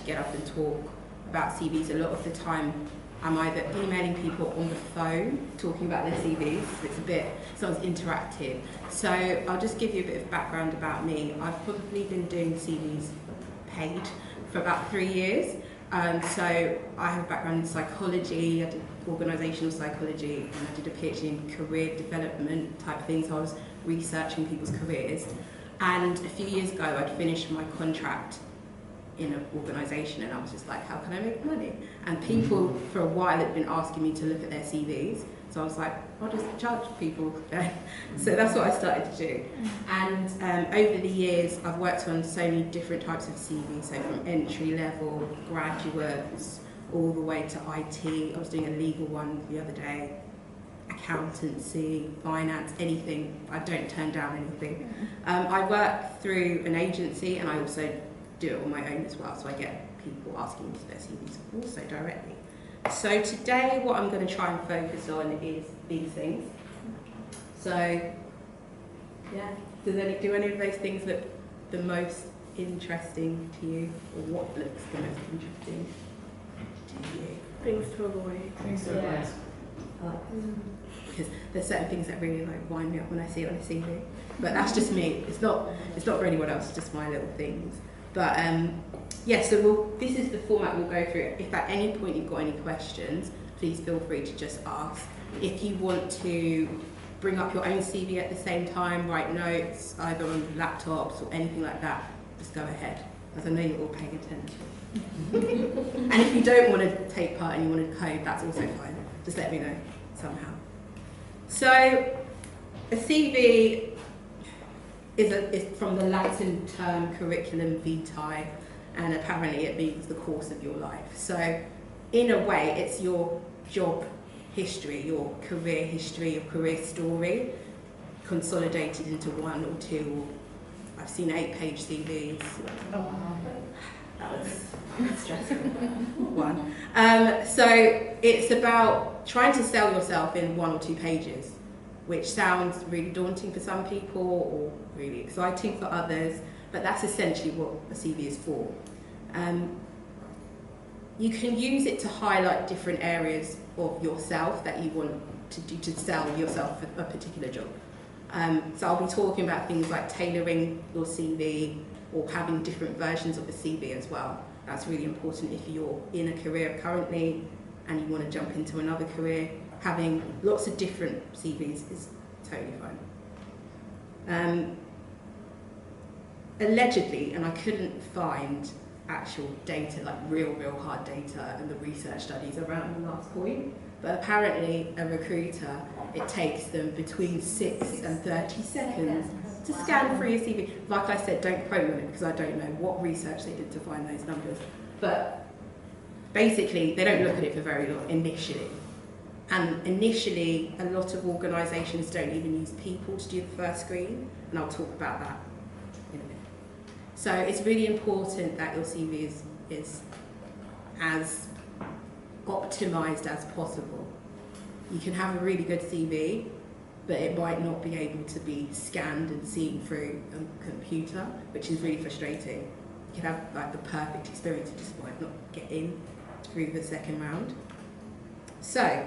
get up and talk about CVs. A lot of the time I'm either emailing people on the phone, talking about their CVs, so it's interactive. So I'll just give you a bit of background about me. I've probably been doing CVs paid for about 3 years. So I have a background in psychology, I did organisational psychology, and I did a PhD in career development type things. So I was researching people's careers. And a few years ago, I'd finished my contract in an organisation, and I was just like, how can I make money? And people for a while had been asking me to look at their CVs. So I was like, I'll just charge people. So that's what I started to do. And over the years, I've worked on so many different types of CVs, so from entry level, graduates, all the way to IT. I was doing a legal one the other day, accountancy, finance, anything. I don't turn down anything. I work through an agency, and I also do it on my own as well, so I get people asking me to their CVs also directly. So today what I'm going to try and focus on is these things. So yeah, do any of those things look the most interesting to you, or what looks the most interesting to you? Things to avoid. Things to avoid. Because there's certain things that really like wind me up when I see it on a CV, but that's just me. It's not for anyone else. It's just my little things. But yeah, so this is the format we'll go through. If at any point you've got any questions, please feel free to just ask. If you want to bring up your own CV at the same time, write notes, either on laptops or anything like that, just go ahead, as I know you're all paying attention. And if you don't want to take part and you want to code, that's also fine. Just let me know somehow. So a CV is from the Latin term curriculum vitae, and apparently it means the course of your life. So in a way, it's your job history, your career history, your career story, consolidated into 1 or 2, or I've seen 8-page CVs. Oh, wow. That was stressful. One. So it's about trying to sell yourself in 1 or 2 pages, which sounds really daunting for some people or really exciting for others, but that's essentially what a CV is for. You can use it to highlight different areas of yourself that you want to do to sell yourself for a particular job. So I'll be talking about things like tailoring your CV or having different versions of the CV as well. That's really important if you're in a career currently and you want to jump into another career. Having lots of different CVs is totally fine. Allegedly, and I couldn't find actual data, like real hard data and the research studies around the last point, but apparently a recruiter, it takes them between 6 and 30 seconds to scan through your CV. Like I said, don't quote me on it because I don't know what research they did to find those numbers, but basically they don't look at it for very long initially. And initially, a lot of organisations don't even use people to do the first screen, and I'll talk about that in a minute. So it's really important that your CV is as optimised as possible. You can have a really good CV, but it might not be able to be scanned and seen through a computer, which is really frustrating. You can have like the perfect experience, it just might not get in through the second round. So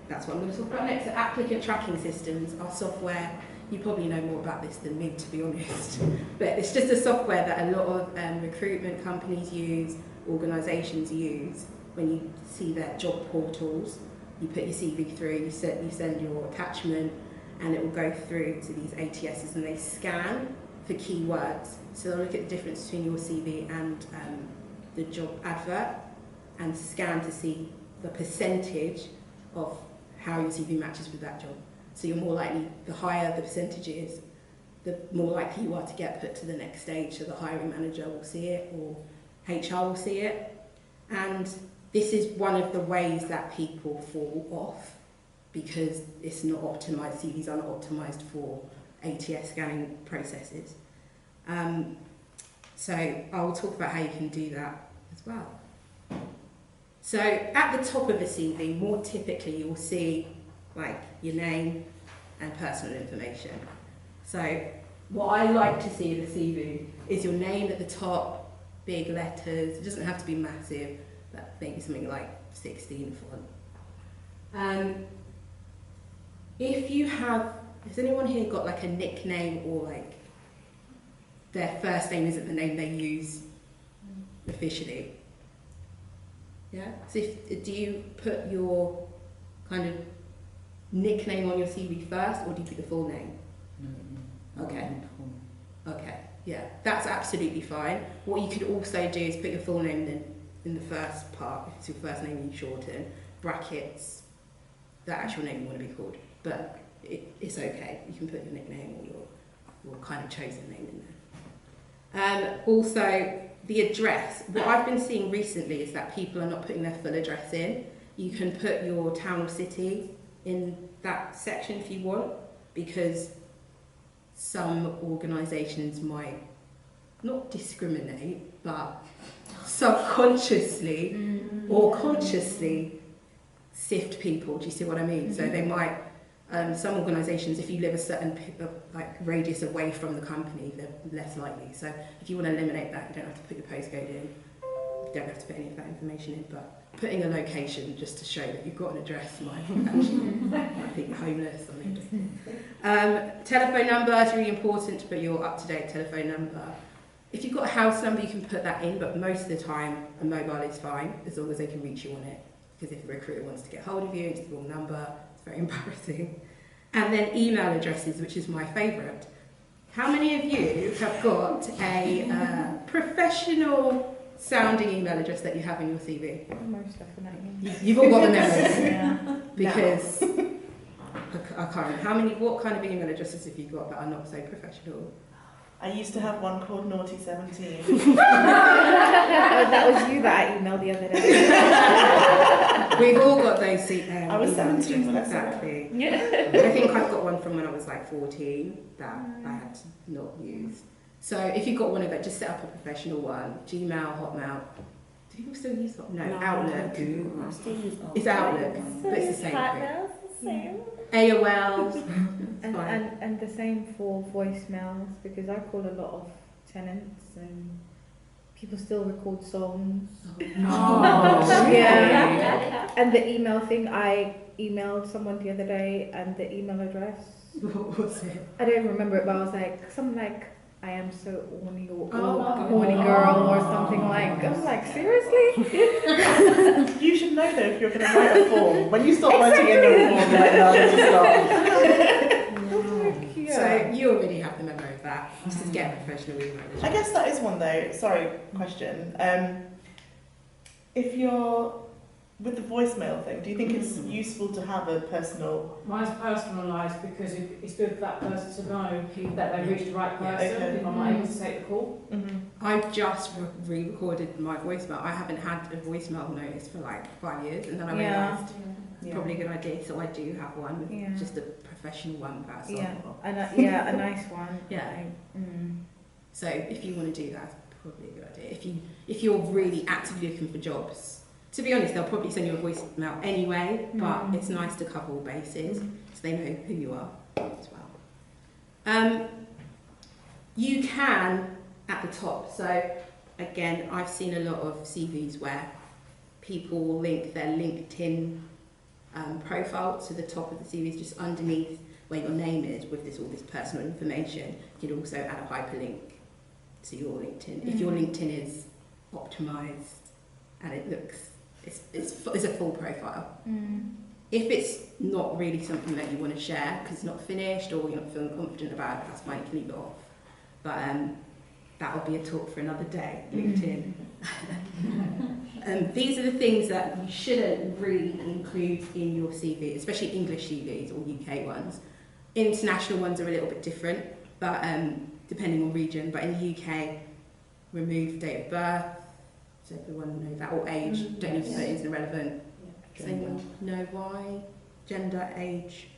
that's what I'm going to talk about next. So applicant tracking systems are software. You probably know more about this than me, to be honest. But it's just a software that a lot of recruitment companies use, organisations use. When you see their job portals, you put your CV through, you send your attachment, and it will go through to these ATSs, and they scan for keywords. So they'll look at the difference between your CV and the job advert, and scan to see the percentage of how your CV matches with that job. So you're more likely, the higher the percentage is, the more likely you are to get put to the next stage, so the hiring manager will see it or HR will see it. And this is one of the ways that people fall off because it's not optimised, CVs are not optimised for ATS scanning processes. So I'll talk about how you can do that as well. So at the top of a CV, more typically you'll see like your name and personal information. So what I like to see in a CV is your name at the top, big letters. It doesn't have to be massive, but maybe something like 16 font. If you have, has anyone here got like a nickname, or like their first name isn't the name they use officially? Yeah? So do you put your kind of nickname on your CV first, or do you put the full name? Okay. Okay, yeah, that's absolutely fine. What you could also do is put your full name in the first part. If it's your first name, you shorten, brackets, the actual name you want to be called. But it's okay. You can put your nickname or your kind of chosen name in there. Also, the address. What I've been seeing recently is that people are not putting their full address in. You can put your town or city in that section if you want, because some organisations might not discriminate, but subconsciously or consciously sift people. Do you see what I mean? So they might, some organisations, if you live a certain radius away from the company, they're less likely. So if you want to eliminate that, you don't have to put your postcode in, you don't have to put any of that information in, but putting a location just to show that you've got an address might actually be homeless or something. Telephone number is really important to put your up-to-date telephone number. If you've got a house number, you can put that in, but most of the time a mobile is fine as long as they can reach you on it. Because if a recruiter wants to get hold of you, it's the wrong number, it's very embarrassing. And then email addresses, which is my favourite. How many of you have got a professional sounding email address that you have in your CV? Most definitely. You've all got the memories. Yeah. Because I can't remember. What kind of email addresses have you got that are not so professional? I used to have one called Naughty 17. That was you that I emailed the other day. We've all got those. I was 17 when I said exactly. Yeah. I think I've got one from when I was like 14 that I had to not use. So if you've got one of that, just set up a professional one. Gmail, Hotmail. Do people still use Hotmail? No, Outlook. I still use Outlook. It's Outlook, but it's the same thing. Hotmail's the same. AOL. And the same for voicemails, because I call a lot of tenants and people still record songs. Oh, yeah. And the email thing, I emailed someone the other day, and the email address, what was it? I don't even remember it, but I was like, something like, I am so horny, or Oh. horny girl, or something like. I was like, seriously? You should know though if you're going to write a form. When you stop writing in the form, like, no, this is not. Yeah. So you already have the memo of that. Just get a professional email address. I guess that is one though. Sorry, question. If you're with the voicemail thing, do you think it's useful to have a personal? Mine's personalised because it's good for that person to know that they reached the right person if I'm not able to take the call. I've just re-recorded my voicemail. I haven't had a voicemail notice for like 5 years, and then I realised probably a good idea. So I do have one, just a professional one. That's a nice one. Yeah. So if you want to do that, it's probably a good idea. If you're really actively looking for jobs. To be honest, they'll probably send you a voicemail anyway, but it's nice to cover all bases so they know who you are as well. You can, at the top, so again, I've seen a lot of CVs where people will link their LinkedIn profile to the top of the CVs, just underneath where your name is with all this personal information. You can also add a hyperlink to your LinkedIn. If your LinkedIn is optimized and it looks it's a full profile. If it's not really something that you want to share because it's not finished or you're not feeling confident about it, that's fine, you can leave it off. But that will be a talk for another day, LinkedIn. These are the things that you shouldn't really include in your CV, especially English CVs or UK ones. International ones are a little bit different, but depending on region. But in the UK, remove date of birth. So everyone knows that, or age, don't need to put it is irrelevant. Does anyone know why gender, age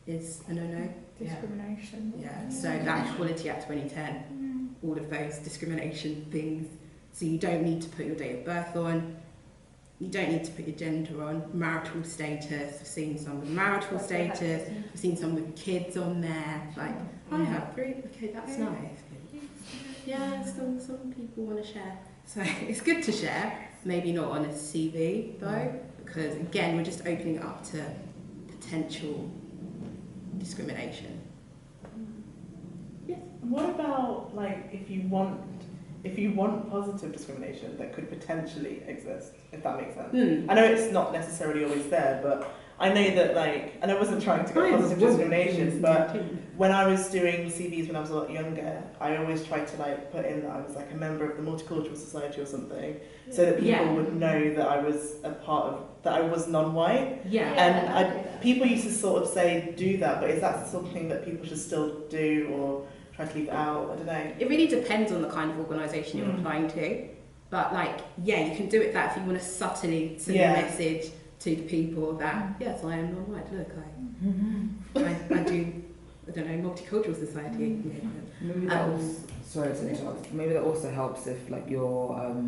is a no-no? Discrimination. Yeah, so that Equality Act 2010, all of those discrimination things. So you don't need to put your date of birth on, you don't need to put your gender on, marital status, I've seen some with marital status, I've seen some with kids on there, like, I have 3, okay, that's nice. Yeah, some people want to share. So it's good to share, maybe not on a CV though, because again, we're just opening it up to potential discrimination. Yes. What about like if you want positive discrimination that could potentially exist, if that makes sense? I know it's not necessarily always there, but I know that like, and I wasn't trying to get positive discrimination, but when I was doing CVs when I was a lot younger, I always tried to like put in that I was like a member of the Multicultural Society or something, so that people would know that I was a part of, that I was non-white. And people used to sort of say do that, but is that something that people should still do or try to leave it out? I don't know. It really depends on the kind of organisation you're applying to. But like, you can do it that if you want to subtly send a message to the people that, yes, I am non-white, look, I do, I don't know, multicultural society. Maybe that also, sorry to interrupt, maybe that also helps if like your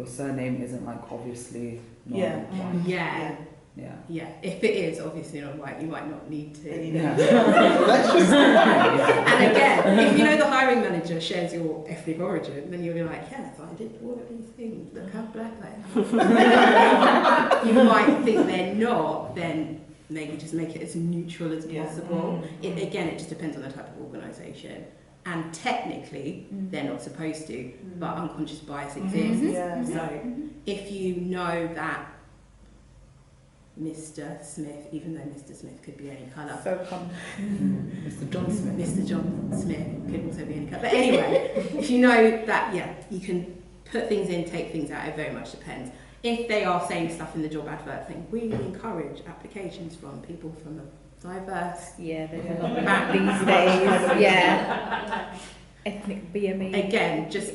surname isn't like obviously non-white. Yeah. If it is obviously not white, you might not need to. And again, if you know the hiring manager shares your ethnic origin, then you'll be like, yes, I did all of these things. Look how black I am. You might think they're not, then maybe just make it as neutral as possible. It just depends on the type of organisation. And technically, they're not supposed to, but unconscious bias exists. So if you know that Mr. Smith, even though Mr. Smith could be any colour. Mr. John Smith. Mr. John Smith could also be any colour. But anyway, if you know that, you can put things in, take things out, it very much depends. If they are saying stuff in the job advert saying, we encourage applications from people from a diverse there's a lot of that these days. Ethnic BME. Again, just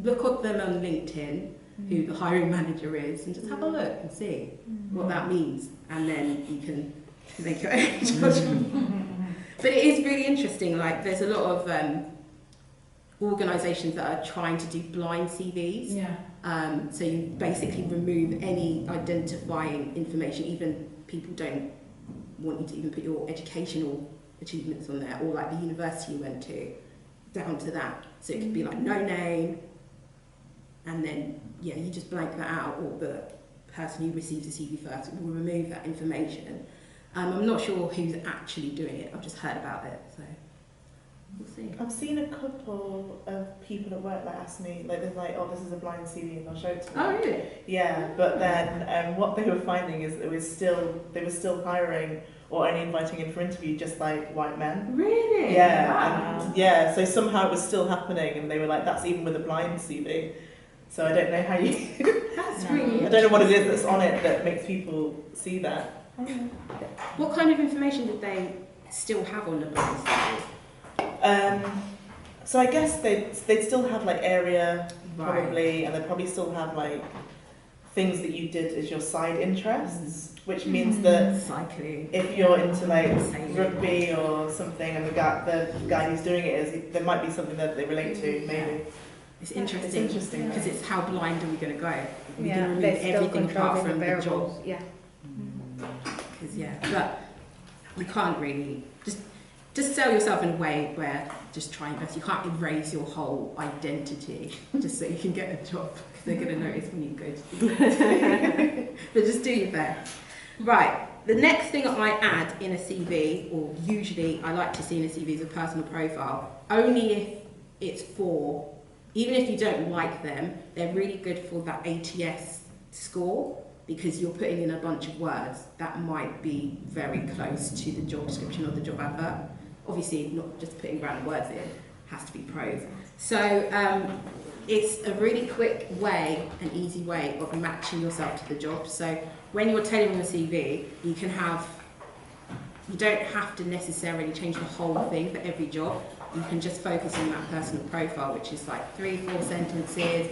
look up them on LinkedIn, who the hiring manager is, and just have a look and see what that means, and then you can make your own judgment. But it is really interesting, like there's a lot of organisations that are trying to do blind CVs. So you basically remove any identifying information, even people don't want you to even put your educational achievements on there, or like the university you went to, down to that. So it could be like no name, and then you just blank that out, or the person who receives the CV first will remove that information. I'm not sure who's actually doing it, I've just heard about it, so we'll see. I've seen a couple of people at work ask me, like they're like, oh, this is a blind CV, and I'll show it to them. Oh really? Yeah, but then what they were finding is they were still hiring or only inviting in for interview just like white men. Really? Yeah, and so somehow it was still happening, and they were like, that's even with a blind CV. So I don't know how you... That's really I don't know what it is that's on it that makes people see that. What kind of information did they still have on the blind CV? So I guess they'd still have like area, probably, and they'd probably still have like things that you did as your side interests, which means that cycling, if you're into like rugby or something, and the guy who's doing it is, there might be something that they relate to, maybe. It's interesting because it's how blind are we going to go? We're going to remove they're everything apart from the job. variables. Because but you can't really just sell yourself in a way where just try and best. You can't erase your whole identity just so you can get a job, because they're going to notice when you go to but just do your best. Right. The next thing that I add in a CV, or usually I like to see in a CV, is a personal profile. Only if it's for, even if you don't like them, they're really good for that ATS score, because you're putting in a bunch of words that might be very close to the job description or the job advert. Obviously, not just putting random words in, it has to be prose. So it's a really quick way, an easy way of matching yourself to the job. So when you're tailoring your CV, you don't have to necessarily change the whole thing for every job. You can just focus on that personal profile, which is like 3-4 sentences,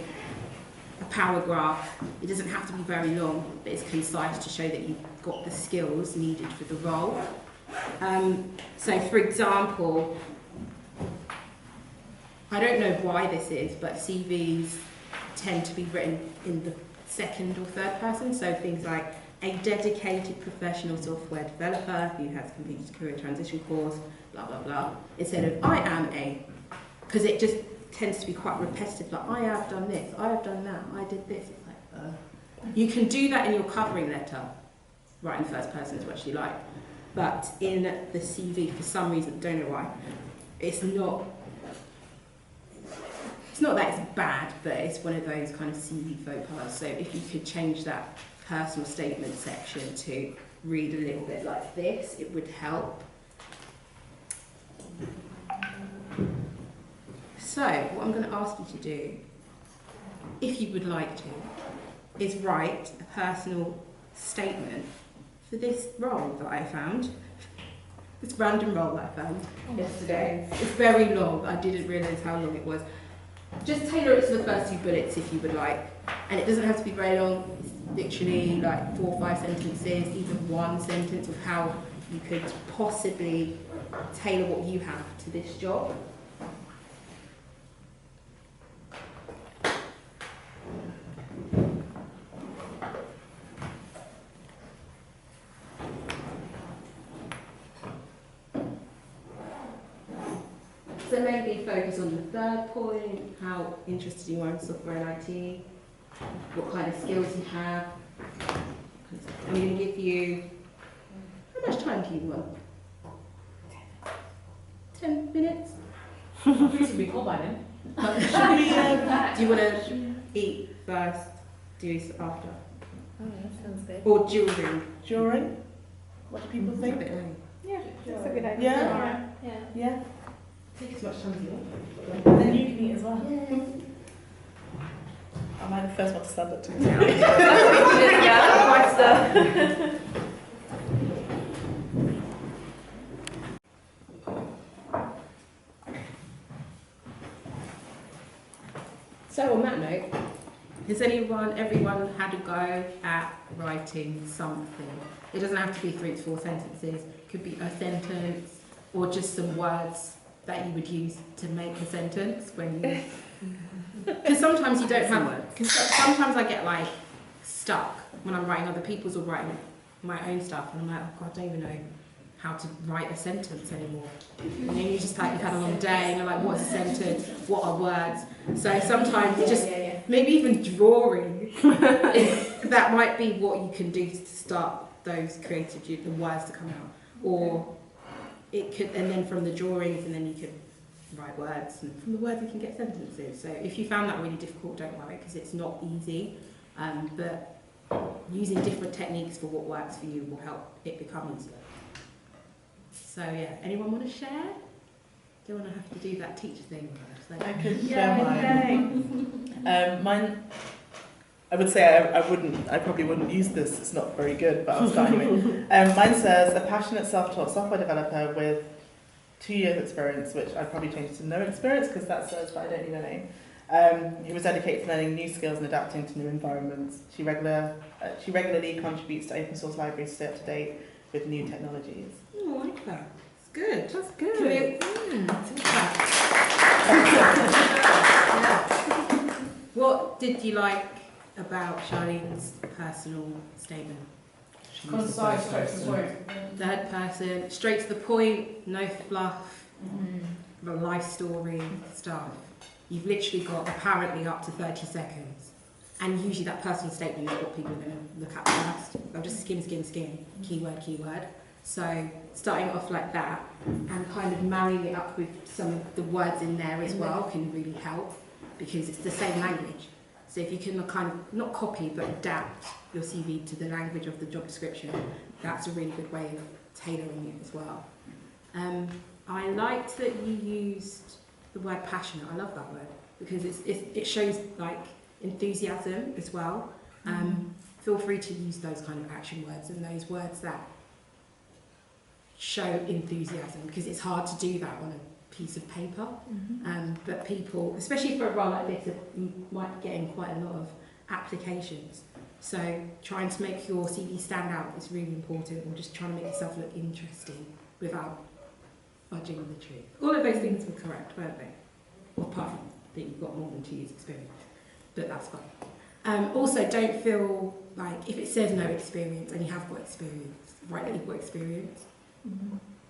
a paragraph. It doesn't have to be very long, but it's concise to show that you've got the skills needed for the role. So for example, I don't know why this is, but CVs tend to be written in the second or third person, so things like a dedicated professional software developer who has completed a career transition course, blah blah blah, instead of I am a, because it just tends to be quite repetitive, like I have done this, I have done that, I did this. It's like, you can do that in your covering letter, right in first person as much as you like, but in the CV, for some reason, don't know why, it's not that it's bad, but it's one of those kind of CV faux pas. So if you could change that personal statement section to read a little bit like this, it would help. So what I'm going to ask you to do, if you would like to, is write a personal statement for this role that I found. This random role that I found yesterday. It's very long, I didn't realise how long it was. Just tailor it to the first 2 bullets if you would like. And it doesn't have to be very long, it's literally like 4 or 5 sentences, even 1 sentence of how you could possibly tailor what you have to this job. So maybe focus on the third point, how interested you are in software and IT, what kind of skills you have. I'm going to give you, how much time do you want? 10 minutes? I'm pretty recall by then. Do you want to eat first, do this after? Oh, that sounds good. Or during? During? What do people think? Yeah, that's a good idea. Yeah? Yeah. Yeah? Take as much time as you want. And then you can eat as well. Am I the first one to stand up to you? Yeah, quite so. So on that note, has everyone had a go at writing something? It doesn't have to be 3 to 4 sentences. It could be a sentence or just some words that you would use to make a sentence when you... Because sometimes you don't have... Because sometimes I get like stuck when I'm writing other people's or writing my own stuff, and I'm like, oh God, I don't even know how to write a sentence anymore. And then you just like, you've had a long day and you're like, what's a sentence? What are words? So sometimes just maybe even drawing, that might be what you can do to start those creative, the words to come out. Or it could, and then from the drawings, and then you could write words, and from the words you can get sentences. So if you found that really difficult, don't worry, because it's not easy. But using different techniques for what works for you will help it become easier. So yeah, anyone want to share? Don't want to have to do that teacher thing. So. I could share mine. Mine, I would say I probably wouldn't use this, it's not very good, but I'll start anyway. Mine says, a passionate self-taught software developer with 2 years experience, which I'd probably change to no experience because that says that I don't need a name. Who was dedicated to learning new skills and adapting to new environments. She regularly contributes to open source libraries to stay up to date with new technologies. Oh, I like that. It's good. That's good. Yeah. What did you like about Charlene's personal statement? Concise, straight to the point. Third person, straight to the point, no fluff, the life story stuff. You've literally got apparently up to 30 seconds. And usually that personal statement is what people are going to look at first. They'll just skim, keyword. So starting off like that and kind of marrying it up with some of the words in there as well can really help, because it's the same language. So if you can kind of not copy but adapt your CV to the language of the job description, that's a really good way of tailoring it as well. I liked that you used the word passionate. I love that word because it shows like enthusiasm as well. Feel free to use those kind of action words and those words that show enthusiasm, because it's hard to do that on a piece of paper. But people, especially for a role like this, might be getting quite a lot of applications. So trying to make your CV stand out is really important, or just trying to make yourself look interesting without fudging the truth. All of those things were correct, weren't they? Well, apart from that you've got more than 2 years experience, but that's fine. Also, don't feel like if it says no experience and you have got experience, write that you've got experience.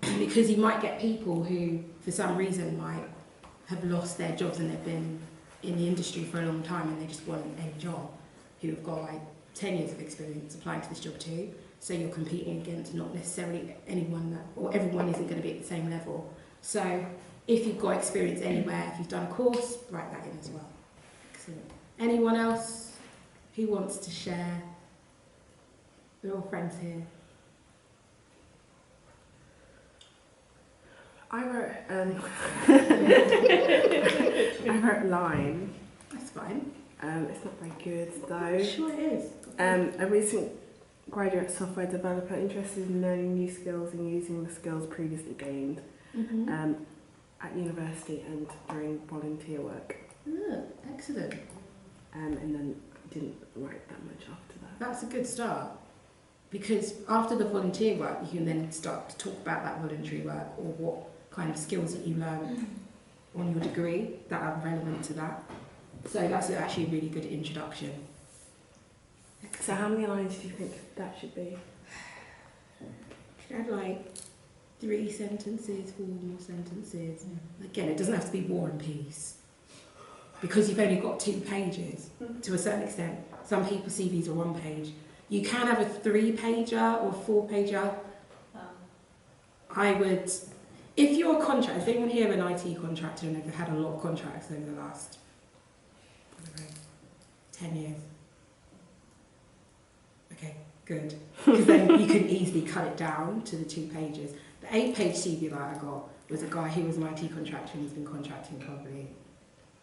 Because you might get people who, for some reason, might have lost their jobs and they've been in the industry for a long time and they just want a job, who have got like 10 years of experience applying to this job too. So you're competing against not necessarily anyone that, or everyone isn't going to be at the same level. So if you've got experience anywhere, if you've done a course, write that in as well. Excellent. Anyone else who wants to share? We're all friends here. I wrote I wrote a line. That's fine. It's not very good though. Sure it is. A recent graduate software developer interested in learning new skills and using the skills previously gained at university and during volunteer work. Oh, excellent. And then didn't write that much after that. That's a good start. Because after the volunteer work, you can then start to talk about that voluntary work or what kind of skills that you learn on your degree that are relevant to that. So that's actually a really good introduction. So how many lines do you think that should be? Could add like 3 sentences, 4 more sentences. Again, it doesn't have to be War and Peace. Because you've only got 2 pages, to a certain extent. Some people's CVs are 1 page. You can have a 3-pager or 4-pager. I would, if you're a contractor, is anyone here an IT contractor and have had a lot of contracts over the last, I don't know, 10 years? Okay, good. Because then you can easily cut it down to the 2 pages. The 8-page CV that I got was a guy who was an IT contractor and he's been contracting probably,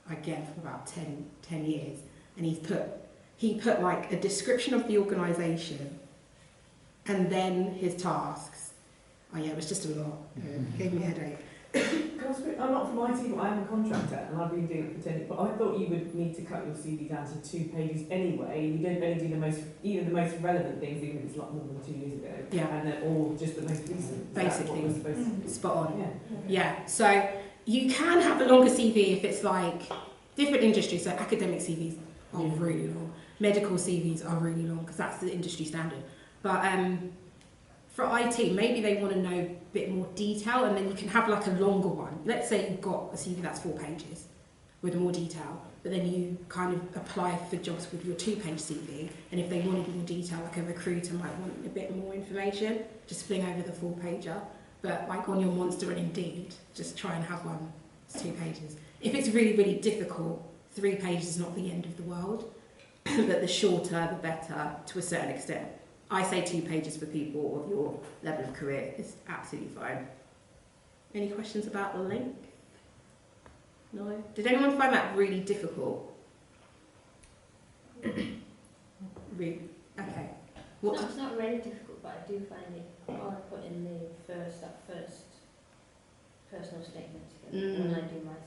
again, for about 10 years. And he put like a description of the organisation and then his tasks. Oh yeah, it was just a lot. It gave me a headache. I'm not from IT, but I am a contractor and I've been doing it for 10 years. But I thought you would need to cut your CV down to 2 pages anyway. You don't only do the most relevant things, even if it's like more than 2 years ago. Yeah. And they're all just the most recent. Basically, spot on. Yeah. So you can have a longer CV if it's like different industries. So academic CVs are really long. Medical CVs are really long because that's the industry standard. But for IT, maybe they want to know a bit more detail and then you can have like a longer one. Let's say you've got a CV that's 4 pages with more detail, but then you kind of apply for jobs with your 2-page CV, and if they wanted more detail, like a recruiter might want a bit more information, just fling over the 4-pager. But like on your Monster and Indeed, just try and have one that's 2 pages. If it's really, really difficult, 3 pages is not the end of the world, but the shorter, the better, to a certain extent. I say 2 pages for people of your level of career is absolutely fine. Any questions about the length? No? Did anyone find that really difficult? Really? Okay. It's not really difficult, but I do find it hard putting that first personal statement together when I do my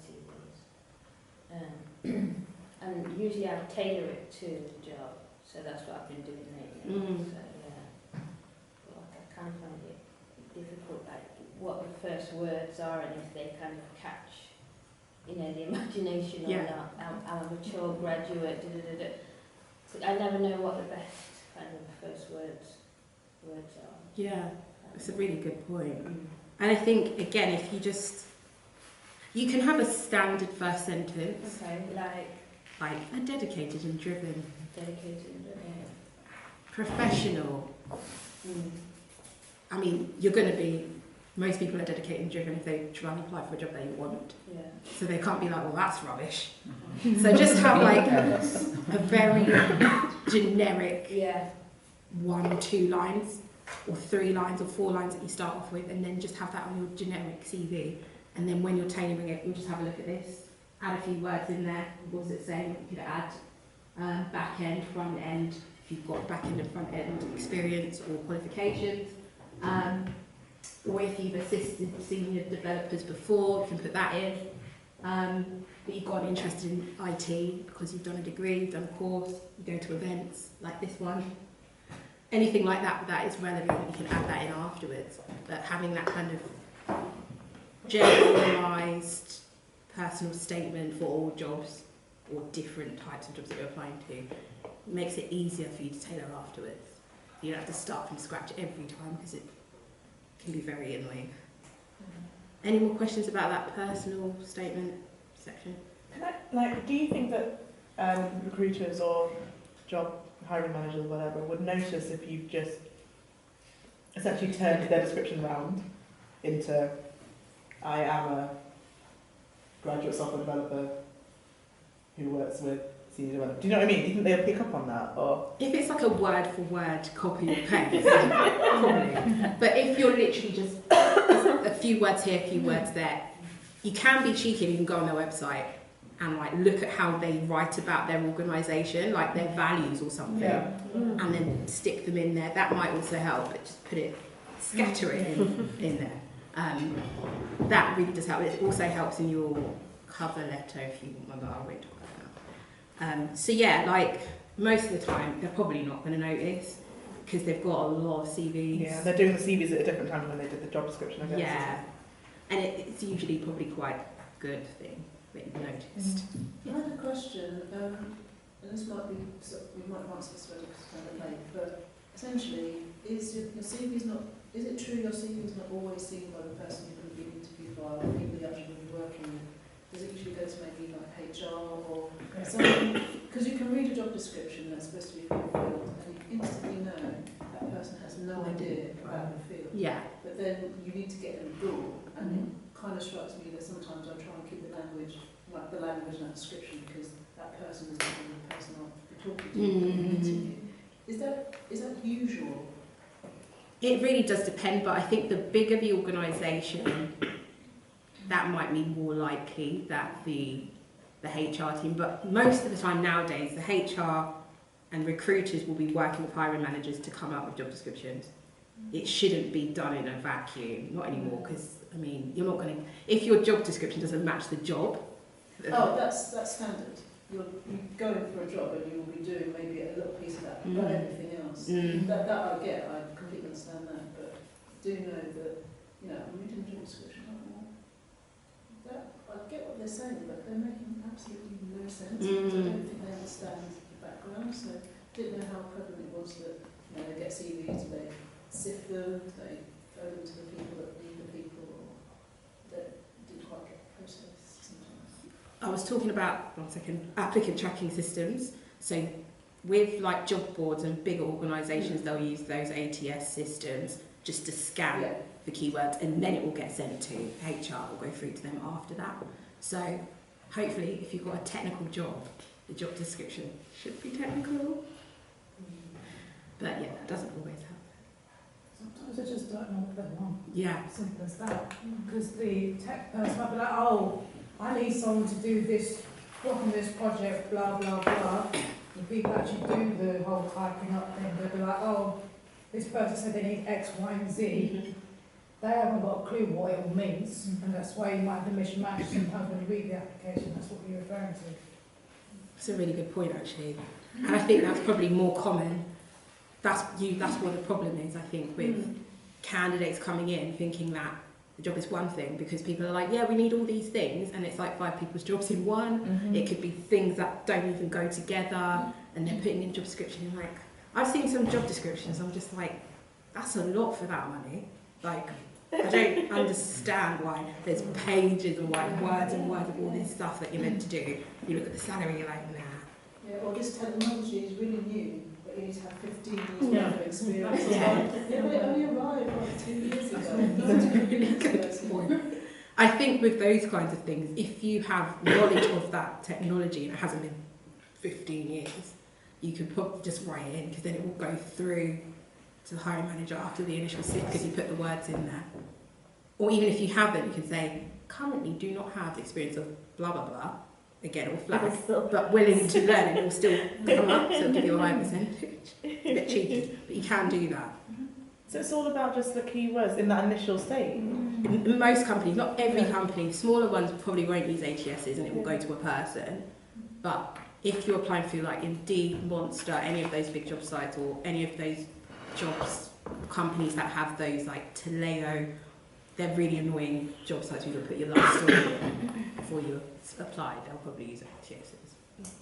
CVs. And usually I tailor it to the job, so that's what I've been doing lately. So yeah, but I kind of find it difficult, like what the first words are and if they kind of catch, the imagination or not. I'm a mature graduate. So I never know what the best kind of first words are. Yeah, that's a really good point. And I think again, if you can have a standard first sentence. Okay, like a dedicated and driven. Yeah. Professional. I mean, most people are dedicated and driven if they try and apply for a job they want. Yeah. So they can't be like, well, that's rubbish. So just have like a very generic 1, 2 lines, or 3 lines, or 4 lines that you start off with, and then just have that on your generic CV. And then when you're tailoring it, we'll just have a look at this. Add a few words in there. What's it saying? You could add back end, front end, if you've got back end and front end experience or qualifications. Or if you've assisted senior developers before, you can put that in. But you've got an interest in IT because you've done a degree, you've done a course, you go to events like this one. Anything like that is relevant, you can add that in afterwards. But having that kind of generalised personal statement for all jobs or different types of jobs that you're applying to makes it easier for you to tailor afterwards. You don't have to start from scratch every time because it can be very annoying. Any more questions about that personal statement? section. Do you think that recruiters or job hiring managers or whatever would notice if you've just essentially turned their description around into I am a graduate software developer who works with senior development? Do you know what I mean? Do you think they'll pick up on that? Or if it's like a word for word copy and paste, probably. But if you're literally just a few words here, a few words there, you can be cheeky and you can go on their website and like look at how they write about their organisation, like their values or something, and then stick them in there. That might also help, but just scatter it in there. That really does help. It also helps in your cover letter if you want. I'll read about that. So yeah, like most of the time they're probably not going to notice because they've got a lot of CVs. yeah, they're doing the CVs at a different time than when they did the job description, I guess. Yeah, and it's usually probably quite a good thing that you've noticed. I had a question, and this might be, we might answer this when it's kind of late, but essentially, is your CV's not, is it true your CV's not always seen by the person you're going to be interviewed by, or the people you're actually going to be working with? Does it usually go to maybe like HR or something? Because you can read a job description that's supposed to be fulfilled, and you instantly know that person has no idea about the field. Yeah. But then you need to get in the door, and it kind of strikes me that sometimes I try and keep the language in that description because that person is the person I'll be talking to in the interview. Is that usual? It really does depend, but I think the bigger the organisation, that might be more likely that the HR team, but most of the time nowadays, the HR and recruiters will be working with hiring managers to come up with job descriptions. It shouldn't be done in a vacuum, not anymore, because, I mean, you're not going to, if your job description doesn't match the job. Oh, that's standard. You're going for a job and you will be doing maybe a little piece of that, but everything else. That I get, I completely understand that, but do know that, I'm reading the job description, I get what they're saying, but they're making absolutely no sense. I don't think they understand the background, so I didn't know how prevalent it was that they get CVs, they sift them, they throw them to the people that need the people, or that didn't quite get the process sometimes. I was talking about, applicant tracking systems. So with like job boards and bigger organisations, they'll use those ATS systems just to scan the keywords, and then it will get sent to HR, will go through to them after that. So hopefully if you've got a technical job, the job description should be technical. But yeah, that doesn't always happen. Sometimes I just don't know what they want. Yeah. Simple as that. Because the tech person might be like, oh, I need someone to do this, work on this project, blah, blah, blah. The people actually do the whole typing up thing, they'll be like, oh, this person said they need X, Y, and Z. They haven't got a clue what it all means, and that's why you might have the mishmash sometimes when you read the application, that's what you're referring to. That's a really good point, actually. And I think that's probably more common. That's what the problem is, I think, with candidates coming in thinking that the job is one thing, because people are like, yeah, we need all these things, and it's like 5 people's jobs in one. It could be things that don't even go together, and they're putting in a job description, and like, I've seen some job descriptions, I'm just like, that's a lot for that money. Like, I don't understand why there's pages and like words and words of all this stuff that you're meant to do. You look at the salary, you're like, nah. Yeah, or this technology is really new, but you need to have 15 years worth of experience. But it only arrived like 2 years ago. I think with those kinds of things, if you have knowledge of that technology and it hasn't been 15 years, you could probably just write it in, because then it will go through to the hiring manager after the initial sit, because you put the words in there. Or even if you haven't, you can say, currently do not have the experience of blah, blah, blah. Again, it will flag, but willing to learn, it will still come up, so it'll give you a higher percentage. A bit cheeky, but you can do that. So it's all about just the keywords in that initial stage? Most companies, not every company, smaller ones probably won't use ATSs and it will go to a person. But if you're applying through like Indeed, Monster, any of those big job sites, or any of those jobs, companies that have those like Taleo, they're really annoying job sites where you'll put your life story in before you apply. They'll probably use ATSs. Yes.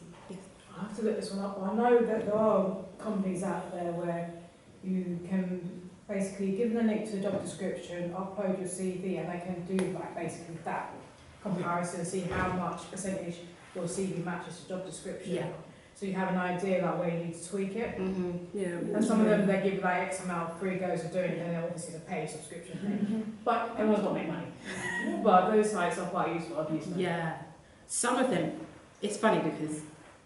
I have to look this one up. I know that there are companies out there where you can basically give them a link to the job description, upload your CV, and they can do like basically that comparison, see how much percentage your CV matches the job description. Yeah. So you have an idea like where you need to tweak it. Yeah. And some of them, they give like X amount, free goes of doing it, and then obviously it's a paid subscription thing. But everyone's got to make money. But those sites are quite useful. I've used them. Yeah. Some of them, it's funny because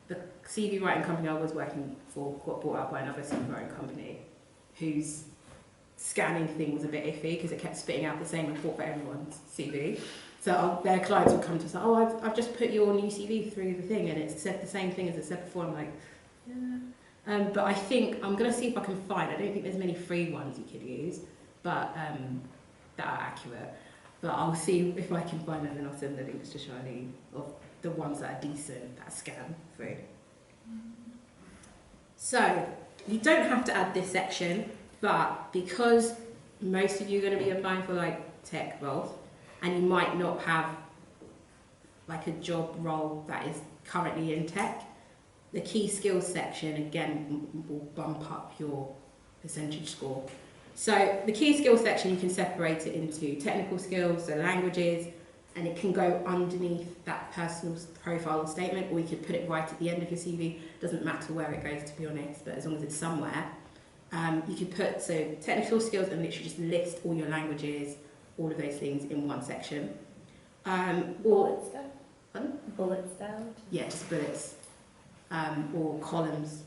the CV writing company I was working for got bought out by another CV writing company whose scanning thing was a bit iffy because it kept spitting out the same report for everyone's CV. So their clients would come to us like, oh, I've just put your new CV through the thing and it's said the same thing as it said before. I'm like, yeah. But I think I'm going to see if I can find, I don't think there's many free ones you could use, but that are accurate. But I'll see if I can find them and I'll send the links to Charlene of the ones that are decent, that scan through. So you don't have to add this section, but because most of you are going to be applying for like tech roles, and you might not have like a job role that is currently in tech, the key skills section again will bump up your percentage score. So the key skills section, you can separate it into technical skills, so languages, and it can go underneath that personal profile statement, or you could put it right at the end of your CV. Doesn't matter where it goes, to be honest, but as long as it's somewhere. You could put, so technical skills, and literally just list all your languages, all of those things in one section. Bullets down? Pardon? Bullets down? Yeah, just bullets. Or columns.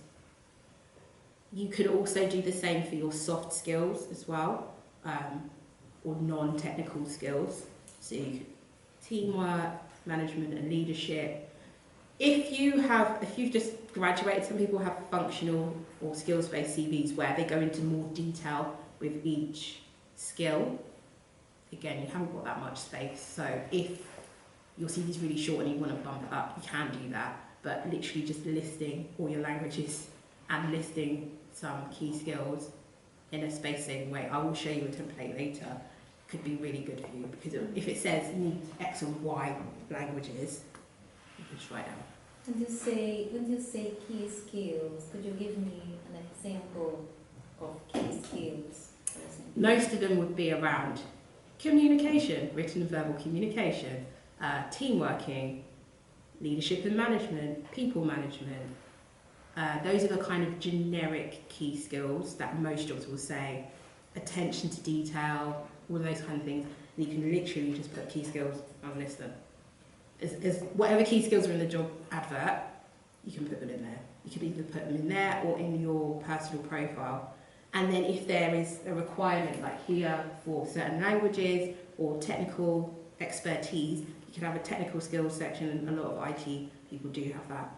You could also do the same for your soft skills as well, or non-technical skills. So you could, teamwork, management and leadership. If you've just graduated, some people have functional or skills-based CVs where they go into more detail with each skill. Again, you haven't got that much space, so if your CV is really short and you want to bump it up, you can do that, but literally just listing all your languages and listing some key skills in a space-saving way. I will show you a template later. Could be really good for you, because if it says you need X and Y languages, you can just write down. When you say key skills, could you give me an example of key skills? Most of them would be around communication, written and verbal communication, team working, leadership and management, people management. Those are the kind of generic key skills that most jobs will say. Attention to detail, all of those kind of things. And you can literally just put key skills and list them. Whatever key skills are in the job advert, you can put them in there. You can either put them in there or in your personal profile. And then if there is a requirement, like here for certain languages or technical expertise, you can have a technical skills section, and a lot of IT people do have that.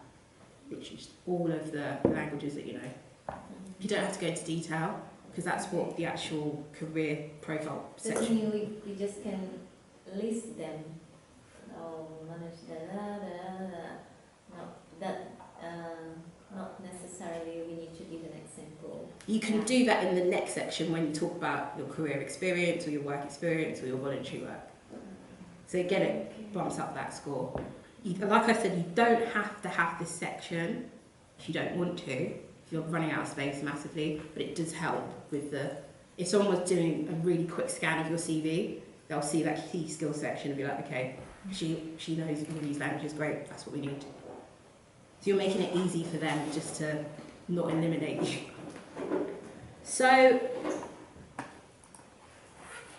Literally just all of the languages that you know. You don't have to go into detail, because that's what the actual career profile section. Doesn't mean we just can list them. Oh, manage not necessarily we need to give an example. You can do that in the next section when you talk about your career experience or your work experience or your voluntary work. So again, it bumps up that score. Like I said, you don't have to have this section if you don't want to, if you're running out of space massively, but it does help with if someone was doing a really quick scan of your CV, they'll see that key skills section and be like, okay, she knows all these languages, great, that's what we need. So you're making it easy for them just to not eliminate you. So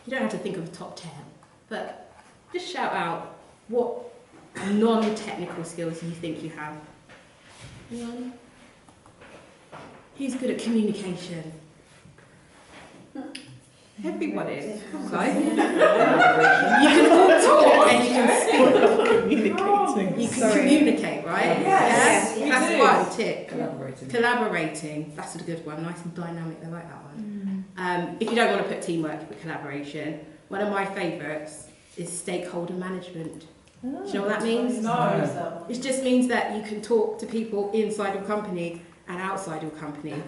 you don't have to think of a top 10, but just shout out what non-technical skills you think you have. Anyone? Who's good at communication? Everyone is. Okay. You can all talk and you can speak. Communicating. You can communicate, right? Yes. Yeah? That's one tip. Collaborating. Collaborating. That's a good one. Nice and dynamic. I like that one. If you don't want to put teamwork, but collaboration. One of my favourites is stakeholder management. Do you know what that means? No. It just means that you can talk to people inside your company and outside your company.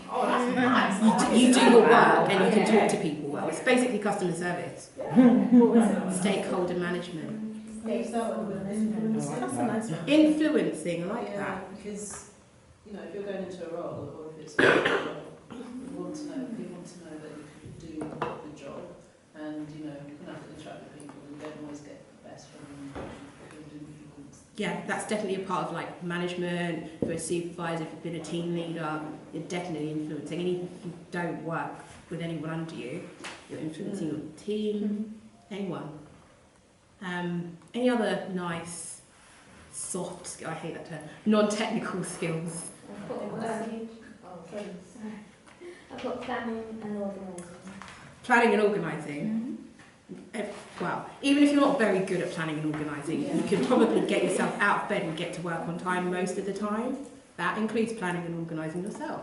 Oh, that's nice. You do your work and you can talk to people well. It's basically customer service. Stakeholder management. That's a nice one. Influencing, I like that. Because, you know, if you're going into a role, or if it's a role, you want to know that you can do the job, and, you know, you can have to interact with people, you don't always get the best from yeah, that's definitely a part of like management. For a supervisor, if you've been a team leader, you're definitely influencing. And even if you don't work with anyone under you, you're influencing your team, anyone. Any other nice, soft, I hate that term, non-technical skills? I've got planning and organising. Planning and organising? Well, even if you're not very good at planning and organising, you can probably get yourself out of bed and get to work on time most of the time. That includes planning and organising yourself.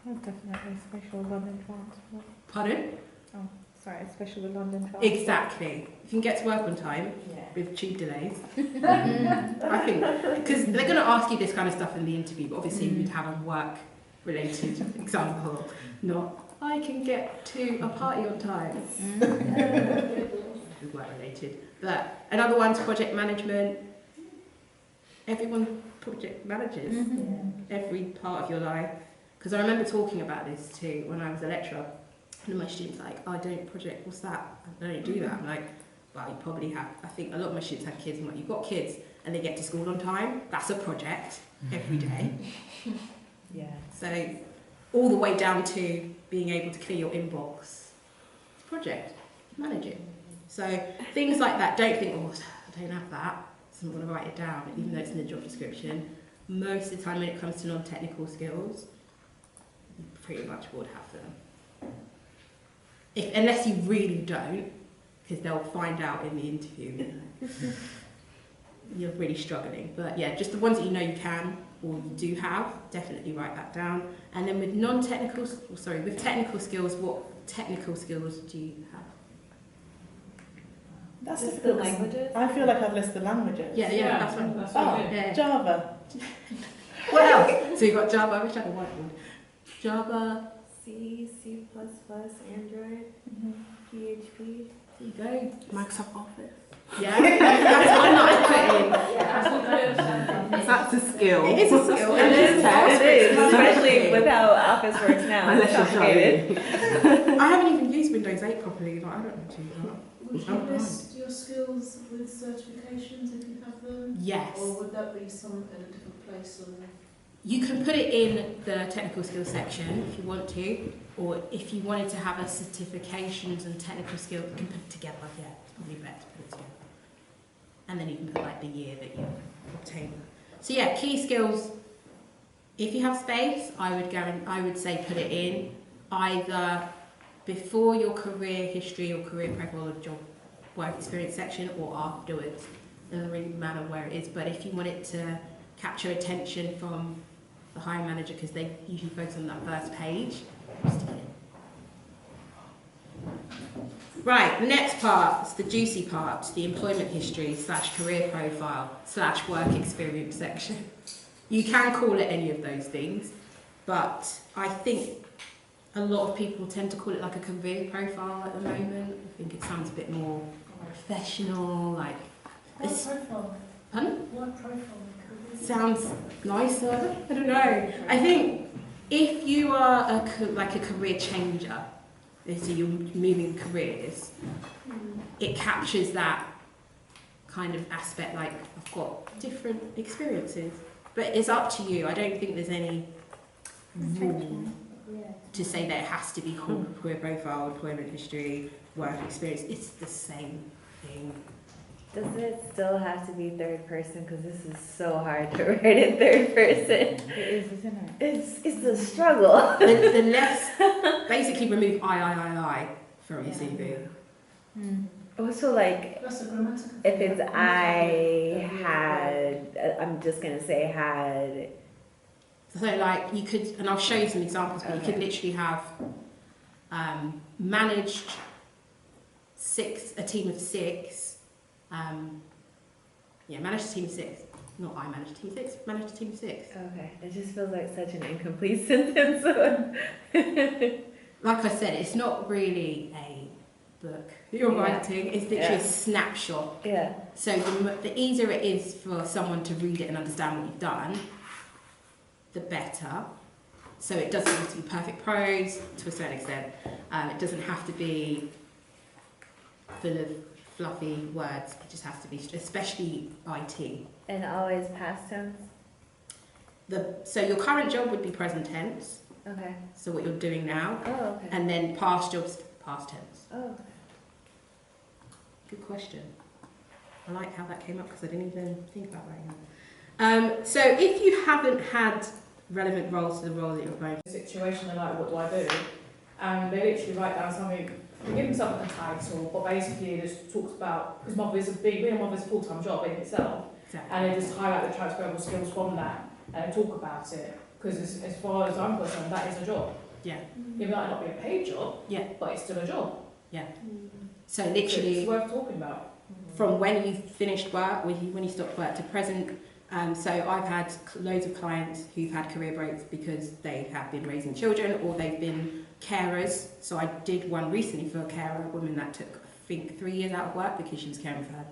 Oh, definitely special London transport. Pardon? Oh, sorry, especially London transport. Exactly. If you can get to work on time with tube delays, I think, because they're going to ask you this kind of stuff in the interview, but obviously you'd have a work-related example, not I can get to a party on time. Work-related. But another one's project management. Everyone project manages every part of your life. Because I remember talking about this too when I was a lecturer. And my students were like, oh, I don't project, what's that? I don't do that. I'm like, well, you probably have. I think a lot of my students have kids. I'm like, you've got kids and they get to school on time. That's a project every day. Yeah. So all the way down to being able to clear your inbox. It's a project. Manage it. So things like that, don't think, oh, I don't have that, so I'm going to write it down, even though it's in the job description. Most of the time when it comes to non-technical skills, you pretty much would have them. Unless you really don't, because they'll find out in the interview. You're really struggling. But yeah, just the ones that you know you can or you do have, definitely write that down. And then with with technical skills, what technical skills do you have? That's Just difficult. the languages? I feel like I've listed languages. Yeah, that's right. That's Yeah. Java. What else? So you've got Java, I wish I had a whiteboard. Java, C, C++, Android, PHP. there you go. Microsoft Office. Yeah, that's one that I put in. That's a skill. It is a skill. It is, especially Exactly. with how Office works now. It's complicated. I haven't even used Windows 8 properly. Like, I don't know how to do that. Would you list your skills with certifications if you have them? Yes. Or would that be some in a different place on the... You can put it in the technical skills section if you want to, or if you wanted to have a certifications and technical skills, you can put it together. Yeah, it's probably better to put it together. And then you can put like the year that you obtained. So yeah, key skills. If you have space, I would say put it in either before your career history or career profile or job work experience section or afterwards. It doesn't really matter where it is, but if you want it to capture attention from the hiring manager, because they usually focus on that first page, just stick it in. Right, the next part is the juicy part, the employment history / career profile / work experience section. You can call it any of those things, but I think a lot of people tend to call it like a career profile at the moment. I think it sounds a bit more professional, like this. profile? Pardon? What profile? Sounds nicer. I don't know. I think if you are like a career changer, so you're moving careers, it captures that kind of aspect. Like I've got different experiences, but it's up to you. I don't think there's any rule to say that it has to be called career profile, employment history, work experience. It's the same thing. Does it still have to be third person? Because this is so hard to write in third person. It is, isn't it? It's a struggle. The less, basically remove I from your CV. Also, like, That's a grammatical if thing. it's I had, I'm just going to say had. So like you could, and I'll show you some examples, but you could literally have managed a team of six. Managed a team of six. Not I managed a team of six, managed a team of six. Okay, it just feels like such an incomplete sentence. Like I said, it's not really a book that you're writing, it's literally a snapshot. Yeah. So the easier it is for someone to read it and understand what you've done, the better. So it doesn't have to be perfect prose to a certain extent. It doesn't have to be full of fluffy words. It just has to be, especially IT. And always past tense. So your current job would be present tense. Okay. So what you're doing now. Oh, okay. And then past jobs, past tense. Oh, okay. Good question. I like how that came up because I didn't even think about that. So if you haven't had relevant roles to the role that you're going The situation, they're like, what do I do? And they literally write down something, they give themselves a title, but basically it just talks about, because being a mother is a full-time job in itself, exactly. and they just highlight the transferable skills from that and talk about it. Because as far as I'm concerned, that is a job. Yeah. It might not be a paid job, Yeah. but it's still a job. Yeah. Mm. So So literally, it's worth talking about. from when you finished work, when you stopped work to present. So I've had loads of clients who've had career breaks because they have been raising children or they've been carers. So I did one recently for a carer, a woman that took, I think, 3 years out of work because she was caring for her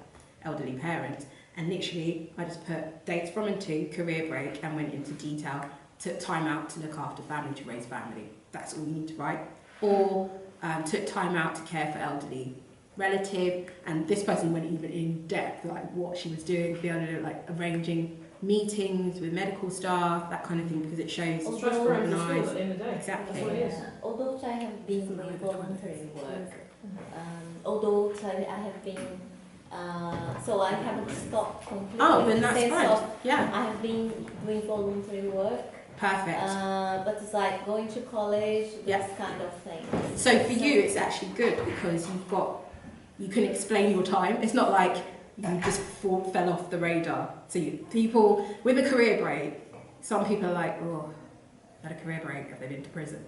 elderly parents. And literally, I just put dates from and to, career break, and went into detail, took time out to look after family, to raise family. That's all you need to write. Or took time out to care for elderly relative, and this person went even in depth, like what she was doing, to be able to like arranging meetings with medical staff, that kind of thing, because it shows It's transferable skills organised. at the end of the day. Exactly. That's what it is. Although I have been doing voluntary work, although I have been, so I haven't stopped completely. Oh, then that's in the sense fine. of Yeah, I have been doing voluntary work, perfect. but it's like going to college, Yeah. this kind of thing. So for you, it's actually good because you can explain your time. It's not like you just fell off the radar. So people with a career break, some people are like, oh, I had a career break, have they been to prison?